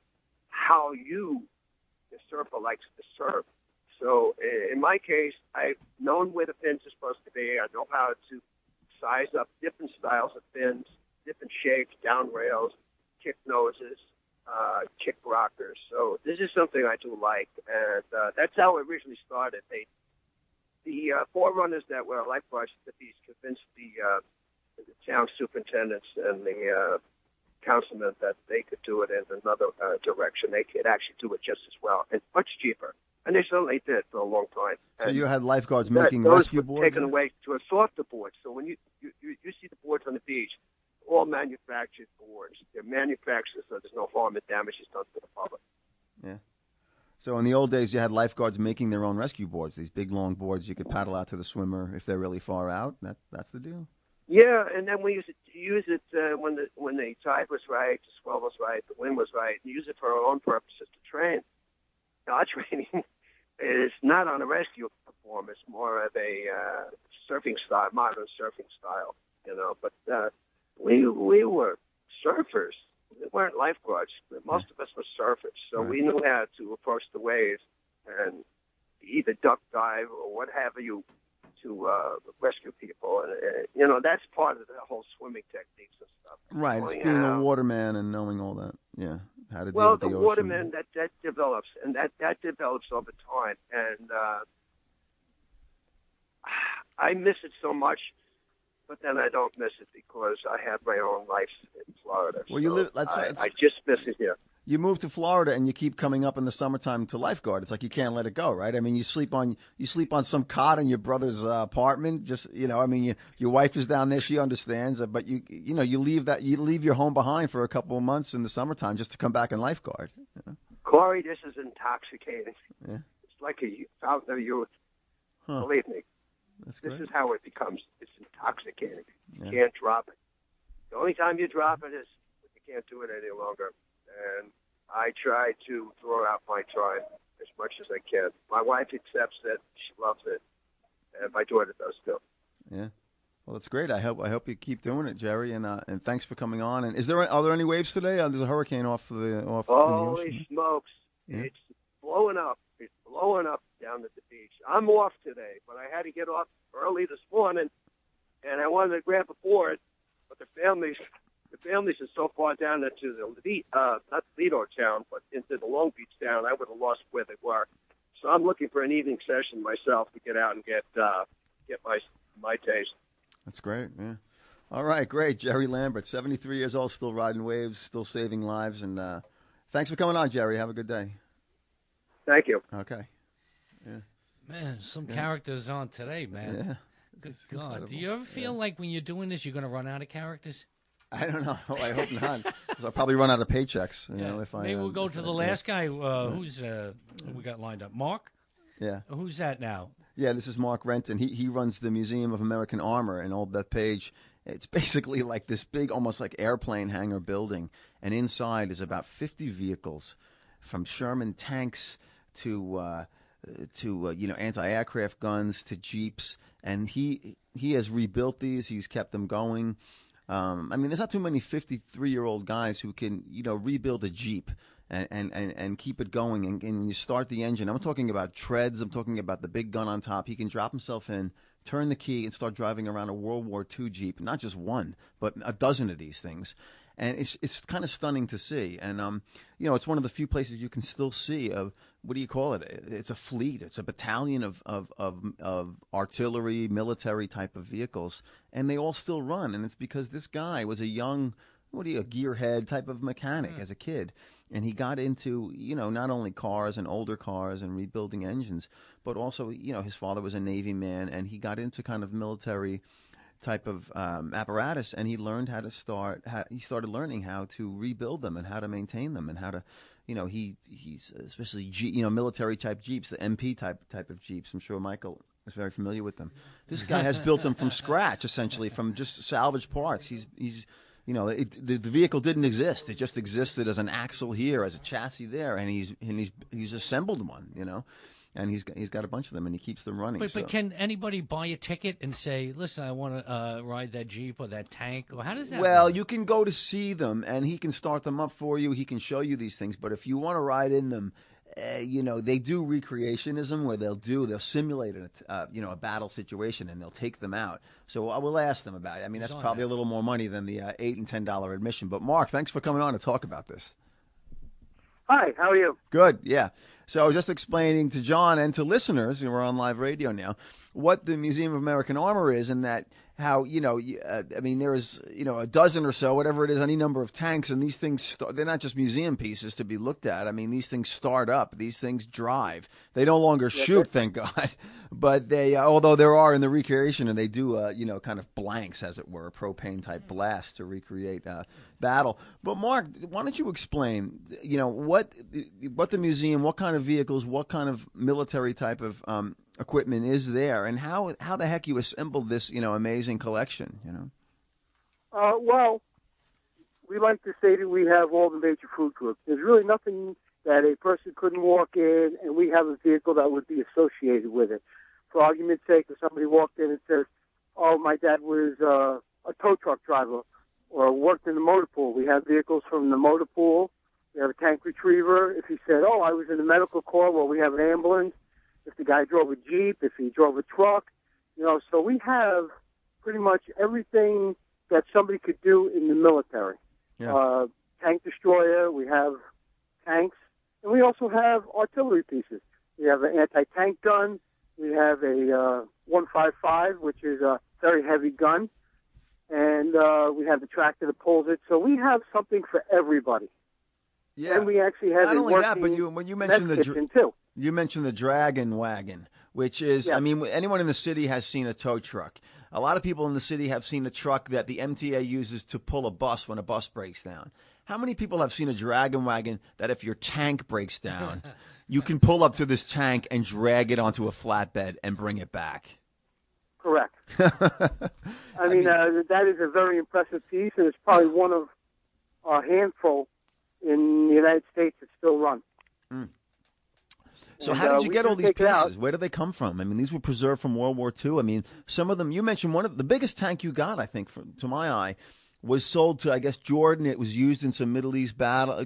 how the surfer, likes to surf. So in my case, I've known where the fins are supposed to be. I know how to size up different styles of fins, different shapes, down rails, kick noses, kick rockers. So this is something I do like, and that's how it originally started. The forerunners that were lifeguards at the beach convinced the town superintendents and the councilmen that they could do it in another direction. They could actually do it just as well and much cheaper. And they certainly did for a long time. So And you had lifeguards making those rescue were boards? taken away to a softer board. So when you see the boards on the beach, all manufactured boards. They're manufactured so there's no harm and damage is done to the public. Yeah. So in the old days, you had lifeguards making their own rescue boards, these big, long boards you could paddle out to the swimmer if they're really far out. That's the deal. Yeah, and then we use it when the tide was right, the swell was right, the wind was right. We use it for our own purposes to train. Our training is not on a rescue platform. It's more of a surfing style, modern surfing style, But we were surfers. We weren't lifeguards. Most of us were surfers, so we knew how to approach the waves and either duck dive or what have you to rescue people. And that's part of the whole swimming techniques and stuff. Right, it's being a waterman and knowing all that. Yeah, how to deal well, with the the ocean. waterman that develops, and that develops over time. And I miss it so much. But then I don't miss it because I have my own life in Florida. Well, you live. I just miss it here. You move to Florida and you keep coming up in the summertime to lifeguard. It's like you can't let it go, right? I mean, you sleep on some cot in your brother's apartment. Just your wife is down there; she understands. But you leave your home behind for a couple of months in the summertime just to come back and lifeguard. Corey, this is intoxicating. Yeah. It's like a fountain of youth. Huh. Believe me. That's great. This is how it becomes. It's intoxicating. You Yeah. can't drop it. The only time you drop it is when you can't do it any longer. And I try to throw out my time as much as I can. My wife accepts it. She loves it. And my daughter does too. Yeah. Well, that's great. I hope you keep doing it, Jerry. And thanks for coming on. And are there any waves today? There's a hurricane off in the ocean. Holy smokes! Yeah. It's blowing up. It's blowing up down at the beach. I'm off today, but I had to get off early this morning, and I wanted to grab a board, but the families are so far down into not Lido town, but into the Long Beach town, I would have lost where they were. So I'm looking for an evening session myself to get out and get my taste. That's great. Yeah. All right, great. Jerry Lambert, 73 years old, still riding waves, still saving lives, and thanks for coming on, Jerry. Have a good day. Thank you. Okay. Yeah. Man, some characters on today, man. Yeah. Good God. Do you ever feel like when you're doing this, you're going to run out of characters? I don't know. I hope not. Because I'll probably run out of paychecks. If I maybe we'll go to the last guy. Who's we got lined up? Mark. Yeah. Who's that now? Yeah, this is Mark Renton. He runs the Museum of American Armor in Old Bethpage. It's basically like this big, almost like airplane hangar building, and inside is about 50 vehicles, from Sherman tanks to anti-aircraft guns to Jeeps, and he has rebuilt these. He's kept them going. There's not too many 53-year-old guys who can rebuild a Jeep and keep it going. And you start the engine. I'm talking about treads. I'm talking about the big gun on top. He can drop himself in, turn the key, and start driving around a World War II Jeep. Not just one, but a dozen of these things. And it's kind of stunning to see. And, it's one of the few places you can still see what do you call it? It's a fleet. It's a battalion of artillery, military type of vehicles. And they all still run. And it's because this guy was a young, a gearhead type of mechanic as a kid. And he got into, not only cars and older cars and rebuilding engines, but also, his father was a Navy man. And he got into kind of military type of apparatus, and he learned how to he started learning how to rebuild them and how to maintain them and how to, he's especially military type Jeeps, the MP type of Jeeps. I'm sure Michael is very familiar with them. This guy has built them from scratch, essentially from just salvage parts. He's the vehicle didn't exist; it just existed as an axle here, as a chassis there, and he's assembled one, And he's got a bunch of them, and he keeps them running. But can anybody buy a ticket and say, listen, I want to ride that Jeep or that tank? Or how does that work? You can go to see them, and he can start them up for you. He can show you these things. But if you want to ride in them, they do recreationism where they'll simulate a battle situation, and they'll take them out. So I will ask them about it. That's probably a little more money than the $8 and $10 admission. But, Mark, thanks for coming on to talk about this. Hi, how are you? Good, yeah. So I was just explaining to John and to listeners, and we're on live radio now, what the Museum of American Armor is, and that how, I mean, there's, a dozen or so, whatever it is, any number of tanks, and these things, they're not just museum pieces to be looked at. I mean, these things start up. These things drive. They no longer shoot, thank God. But they, although there are in the recreation, and they do, kind of blanks, as it were, a propane-type blast to recreate battle. But, Mark, why don't you explain, what the museum, what kind of vehicles, what kind of military type of equipment is there, and how the heck you assembled this amazing collection. Well, we like to say that we have all the major food groups. There's really nothing that a person couldn't walk in, and we have a vehicle that would be associated with it. For argument's sake, if somebody walked in and says, "Oh, my dad was a tow truck driver or worked in the motor pool," we have vehicles from the motor pool. We have a tank retriever. If he said, "Oh, I was in the medical corps," well, we have an ambulance. If the guy drove a Jeep, if he drove a truck, so we have pretty much everything that somebody could do in the military. Yeah. Tank destroyer, we have tanks, and we also have artillery pieces. We have an anti-tank gun. We have a 155, which is a very heavy gun, and we have the tractor that pulls it. So we have something for everybody. Yeah. And we actually have not a only that, but working when you mentioned kitchen too. You mentioned the Dragon Wagon, which is, Yeah. I mean, anyone in the city has seen a tow truck. A lot of people in the city have seen a truck that the MTA uses to pull a bus when a bus breaks down. How many people have seen a Dragon Wagon that if your tank breaks down, you can pull up to this tank and drag it onto a flatbed and bring it back? Correct. I mean, that is a very impressive piece, and it's probably one of a handful in the United States that still run. So And, how did you we get all can these take it out. pieces? Where did they come from? I mean, these were preserved from World War II. I mean, some of them, you mentioned one of the biggest tank you got, I think, to my eye, was sold to, I guess, Jordan. It was used in some Middle East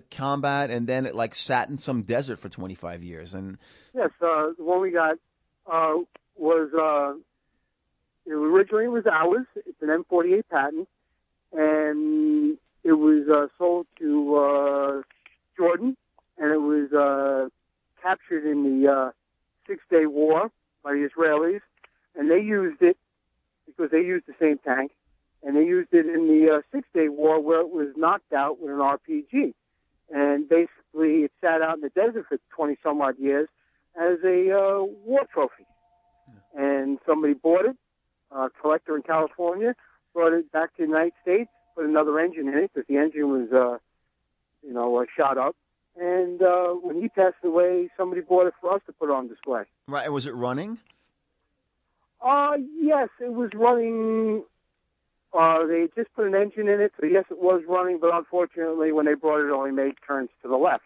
combat, and then it sat in some desert for 25 years. And Yes, the one we got was originally it was ours. It's an M48 patent, and it was sold to Jordan, and it was captured in the Six-Day War by the Israelis, and they used it because they used the same tank, and they used it in the Six-Day War where it was knocked out with an RPG. And basically it sat out in the desert for 20-some-odd years as a war trophy. And somebody bought it, a collector in California, brought it back to the United States, put another engine in it because the engine was, shot up. And when he passed away, somebody bought it for us to put on display. right, was it running? Yes, it was running. They just put an engine in it, so yes, it was running. But unfortunately, when they brought it, it only made turns to the left.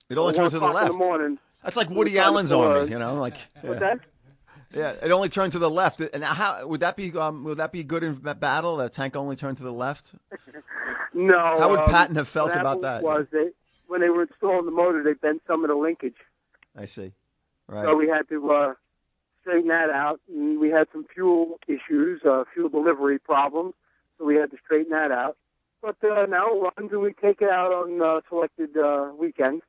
It only turned to the 1 o'clock left. in the morning. That's like Woody Allen's Army, What's Yeah. that? Yeah, it only turned to the left. And how would that be? Would that be good in battle? That tank only turned to the left? No. How would Patton have felt what about happened that? When they were installing the motor, they bent some of the linkage. I see. Right. So we had to straighten that out. And we had some fuel issues, fuel delivery problems. So we had to straighten that out. But now it runs, and we take it out on selected weekends.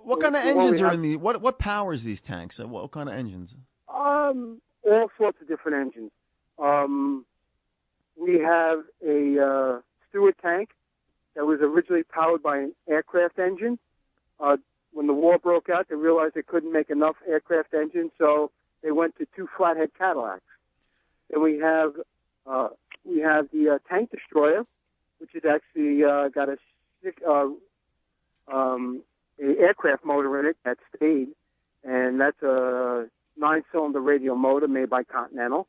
What kind of Well, engines we are have- in the? What powers these tanks? What kind of engines? All sorts of different engines. We have a Stewart tank that was originally powered by an aircraft engine. When the war broke out, they realized they couldn't make enough aircraft engines, so they went to 2 flathead Cadillacs. And we have the tank destroyer, which has actually got a aircraft motor in it that stayed, and that's a 9-cylinder radial motor made by Continental.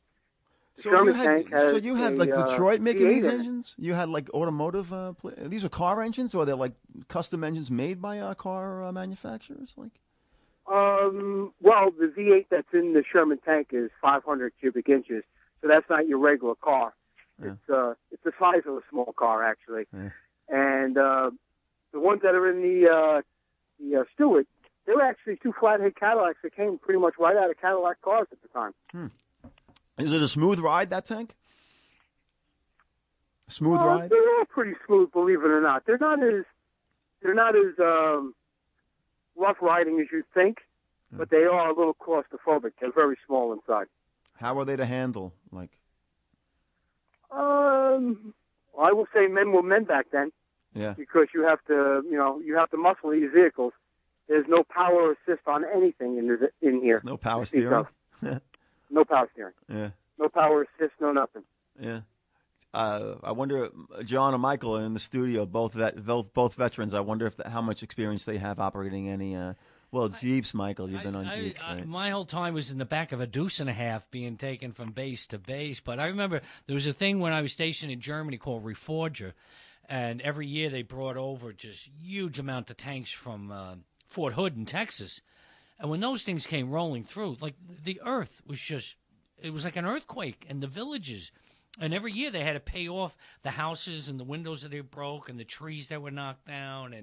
The So Sherman tank has you had a, like Detroit making V8 these in it. engines? You had like automotive. These are car engines, or they're like custom engines made by car manufacturers? Like, Well, the V8 that's in the Sherman tank is 500 cubic inches, so that's not your regular car. Yeah. It's the size of a small car, actually. Yeah. And the ones that are in the Stewart, they were actually 2 flathead Cadillacs that came pretty much right out of Cadillac cars at the time. Is it a smooth ride, that tank? Smooth ride? They're all pretty smooth, believe it or not. They're not as rough riding as you think, but they are a little claustrophobic. They're very small inside. How are they to handle? Like, Well, I will say men were men back then. Yeah. Because you have to muscle these vehicles. There's no power assist on anything in here. No power steering. No power steering. Yeah. No power assist. No nothing. Yeah. I wonder, John and Michael are in the studio, both veterans. I wonder how much experience they have operating any. Jeeps, Michael. You've been on Jeeps, right? My whole time was in the back of a deuce and a half being taken from base to base. But I remember there was a thing when I was stationed in Germany called Reforger. And every year they brought over just huge amount of tanks from Fort Hood in Texas. And when those things came rolling through, like the earth was it was like an earthquake and the villages. And every year they had to pay off the houses and the windows that they broke and the trees that were knocked down.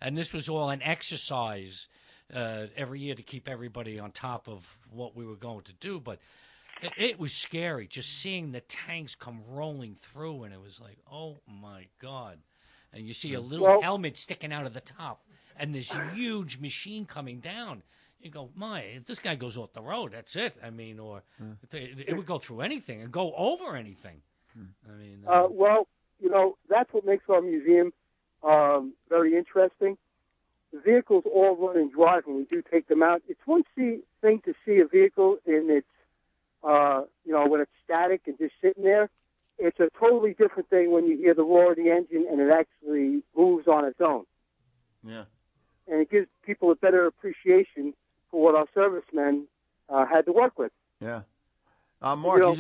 And this was all an exercise every year to keep everybody on top of what we were going to do. But it was scary just seeing the tanks come rolling through, and it was like, oh, my God. And you see a little helmet sticking out of the top and this huge machine coming down. You go, if this guy goes off the road, that's it. I mean, or it would go through anything and go over anything. I mean, that's what makes our museum very interesting. The vehicles all run and drive when we do take them out. It's one thing to see a vehicle in its when it's static and just sitting there. It's a totally different thing when you hear the roar of the engine and it actually moves on its own. Yeah. And it gives people a better appreciation for what our servicemen had to work with. Yeah. Mark, you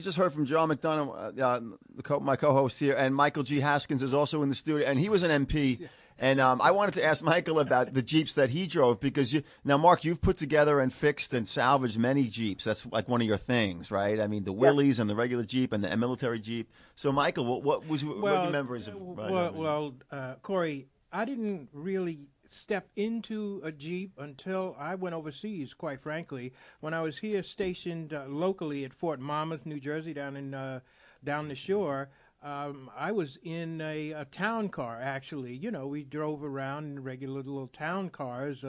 just heard from John McDonough, my co-host here, and Michael G. Haskins is also in the studio, and he was an MP. And I wanted to ask Michael about the Jeeps that he drove because Mark, you've put together and fixed and salvaged many Jeeps. That's like one of your things, right? I mean, the Willys and the regular Jeep and the military Jeep. So, Michael, what were your memories of? Corey, I didn't really step into a Jeep until I went overseas, quite frankly. When I was here stationed locally at Fort Monmouth, New Jersey, down the shore, I was in a town car, actually. We drove around in regular little town cars,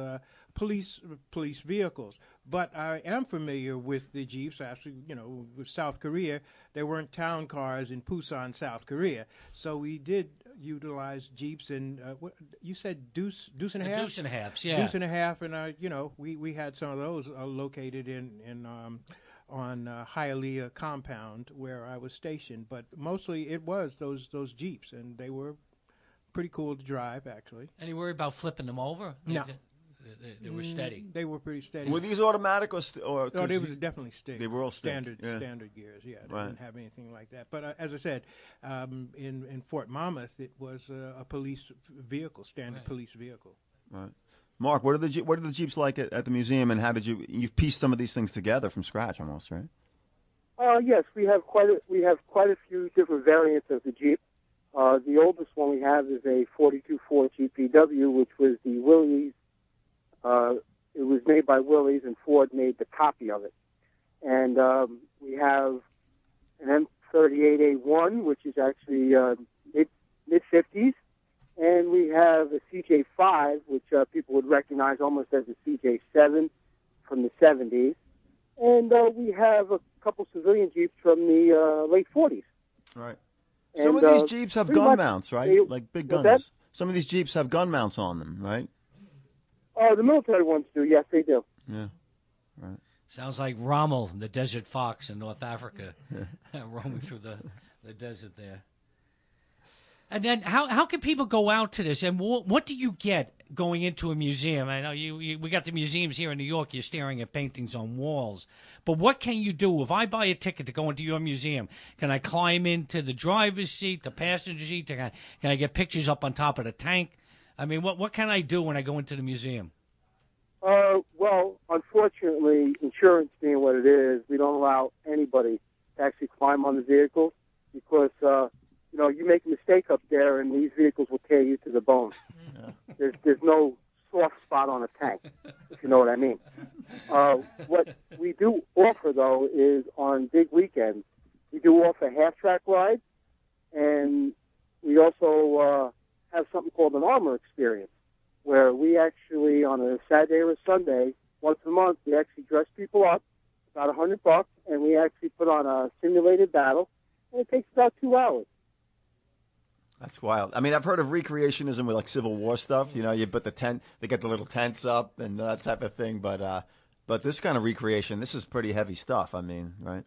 police vehicles. But I am familiar with the Jeeps. Actually, with South Korea, there weren't town cars in Busan, South Korea. So we did utilize Jeeps and what you said, deuce and a half? Deuce and a half, yeah. Deuce and a half, and we had some of those located on Hialeah compound where I was stationed, but mostly it was those Jeeps, and they were pretty cool to drive, actually. Any worry about flipping them over? No. They were steady. They were pretty steady. Were these automatic or no? They was definitely stick. They were all standard gears. Yeah, they didn't have anything like that. But as I said, in Fort Monmouth, it was a police vehicle, standard police vehicle. Right. Mark, what are the Jeeps like at the museum, and how did you've pieced some of these things together from scratch almost, right? Yes, we have quite a few different variants of the Jeep. The oldest one we have is a 42 Ford GPW, which was the Willys. It was made by Willys, and Ford made the copy of it. And we have an M38A1, which is actually mid-50s. And we have a CJ5, which people would recognize almost as a CJ7 from the 70s. And we have a couple civilian Jeeps from the late 40s. Right. Some of these Jeeps have gun mounts, right? Like big guns. Some of these Jeeps have gun mounts on them, right? The military ones do. Yes, they do. Yeah. Right. Sounds like Rommel, the desert fox in North Africa, roaming through the desert there. And then how can people go out to this? And what do you get going into a museum? I know we got the museums here in New York. You're staring at paintings on walls. But what can you do? If I buy a ticket to go into your museum, can I climb into the driver's seat, the passenger seat? Can I get pictures up on top of the tank? I mean, what can I do when I go into the museum? Well, unfortunately, insurance being what it is, we don't allow anybody to actually climb on the vehicles because you make a mistake up there, and these vehicles will tear you to the bone. Yeah. There's no soft spot on a tank, if you know what I mean. What we do offer, though, is on big weekends, we do offer half-track rides, and we also have something called an armor experience, where we actually, on a Saturday or a Sunday, once a month, we actually dress people up, about $100, and we actually put on a simulated battle, and it takes about 2 hours. That's wild. I mean, I've heard of recreationism with like Civil War stuff. You know, you put the tent, they get the little tents up and that type of thing. But this kind of recreation, this is pretty heavy stuff. I mean, right?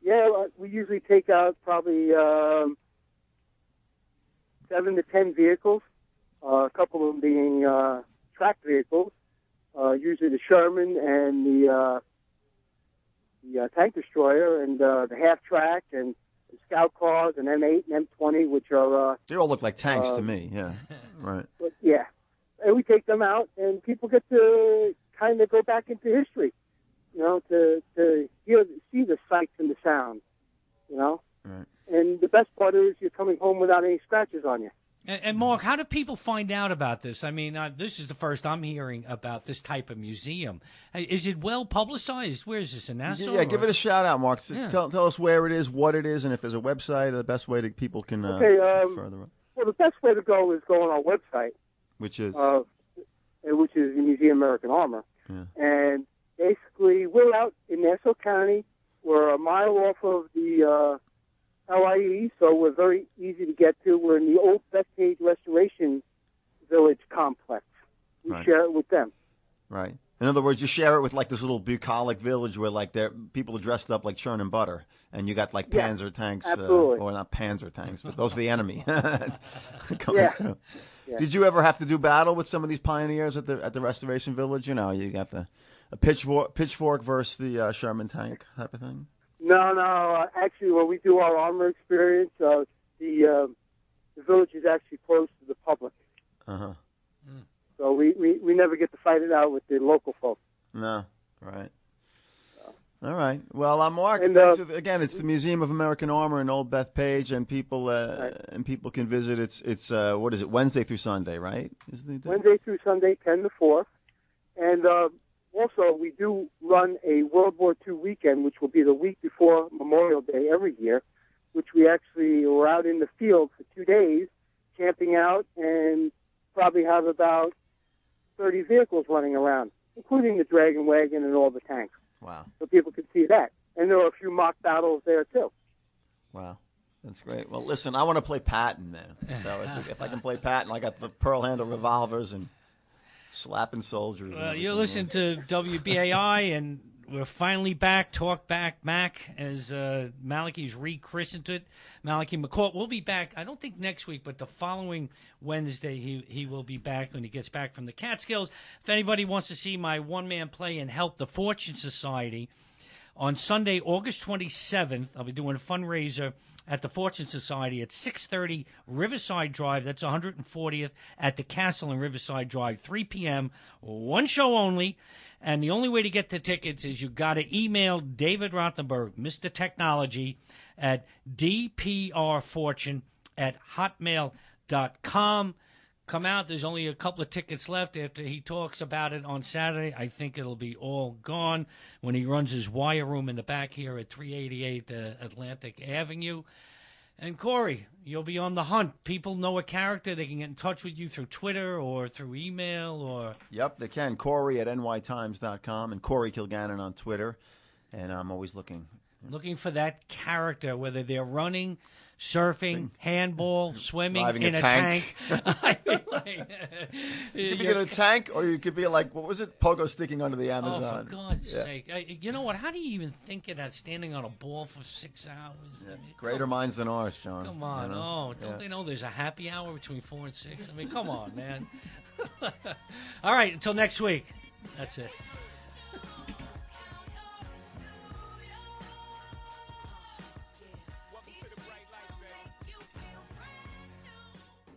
Yeah, we usually take out probably 7 to 10 vehicles. A couple of them being track vehicles. Usually the Sherman and the tank destroyer and the half track and the scout cars and M8 and M20, which are They all look like tanks to me. Yeah, right. But yeah, and we take them out, and people get to kind of go back into history, you know, to see the sights and the sounds, you know. Right. And the best part is you're coming home without any scratches on you. And Mark, how do people find out about this? I mean, this is the first I'm hearing about this type of museum. Is it well publicized? Where is this, in Nassau? Yeah, give it a shout out, Mark. Yeah. Tell us where it is, what it is, and if there's a website, the best way that people can further up. Well, the best way to go is go on our website, Which is? the Museum of American Armor. Yeah. And basically, we're out in Nassau County. We're a mile off of the LIE, so we're very easy to get to. We're in the old Bethpage Restoration Village complex. We share it with them. Right. In other words, you share it with like this little bucolic village where like people are dressed up like churning butter, and you got like Panzer tanks, or not Panzer tanks, but those are the enemy. Yeah. Did you ever have to do battle with some of these pioneers at the Restoration Village? You know, you got a pitchfork versus the Sherman tank type of thing. No. Actually, when we do our armor experience, the village is actually closed to the public. Uh-huh. So we never get to fight it out with the local folks. No, right. All right. Well, Mark, And, again, it's the Museum of American Armor in Old Bethpage, and people can visit. It's what is it? Wednesday through Sunday, right? Wednesday through Sunday, 10 to 4. And also, we do run a World War II weekend, which will be the week before Memorial Day every year, which we actually were out in the field for 2 days, camping out, and probably have about 30 vehicles running around, including the Dragon Wagon and all the tanks. Wow. So people can see that. And there are a few mock battles there, too. Wow. That's great. Well, listen, I want to play Patton now. So if I can play Patton, I got the pearl handle revolvers and slapping soldiers. You're listening to WBAI, and we're finally back. TalkBack Mac, as Malachi's rechristened it. Malachi McCall will be back, I don't think next week, but the following Wednesday he will be back when he gets back from the Catskills. If anybody wants to see my one-man play and help the Fortune Society, on Sunday, August 27th, I'll be doing a fundraiser at the Fortune Society at 6:30 Riverside Drive. That's 140th at the Castle in Riverside Drive, 3 p.m., one show only. And the only way to get the tickets is you got to email David Rothenberg, Mr. Technology, at dprfortune@hotmail.com. Come out. There's only a couple of tickets left. After he talks about it on Saturday, I think it'll be all gone when he runs his wire room in the back here at 388 Atlantic Avenue. And Corey, you'll be on the hunt. People know a character. They can get in touch with you through Twitter or through email or... Yep, they can. Corey at nytimes.com and Corey Kilgannon on Twitter. And I'm always looking for that character, whether they're running, surfing, handball, swimming, driving in a a tank. I mean, like, You could be in a tank, or you could be like, what was it? Pogo sticking under the Amazon. Oh, for God's sake. You know what? How do you even think of that, standing on a ball for 6 hours? Yeah. I mean, Greater minds than ours, John. Come on. You know? Don't they know there's a happy hour between 4 and 6? I mean, come on, man. All right, until next week. That's it.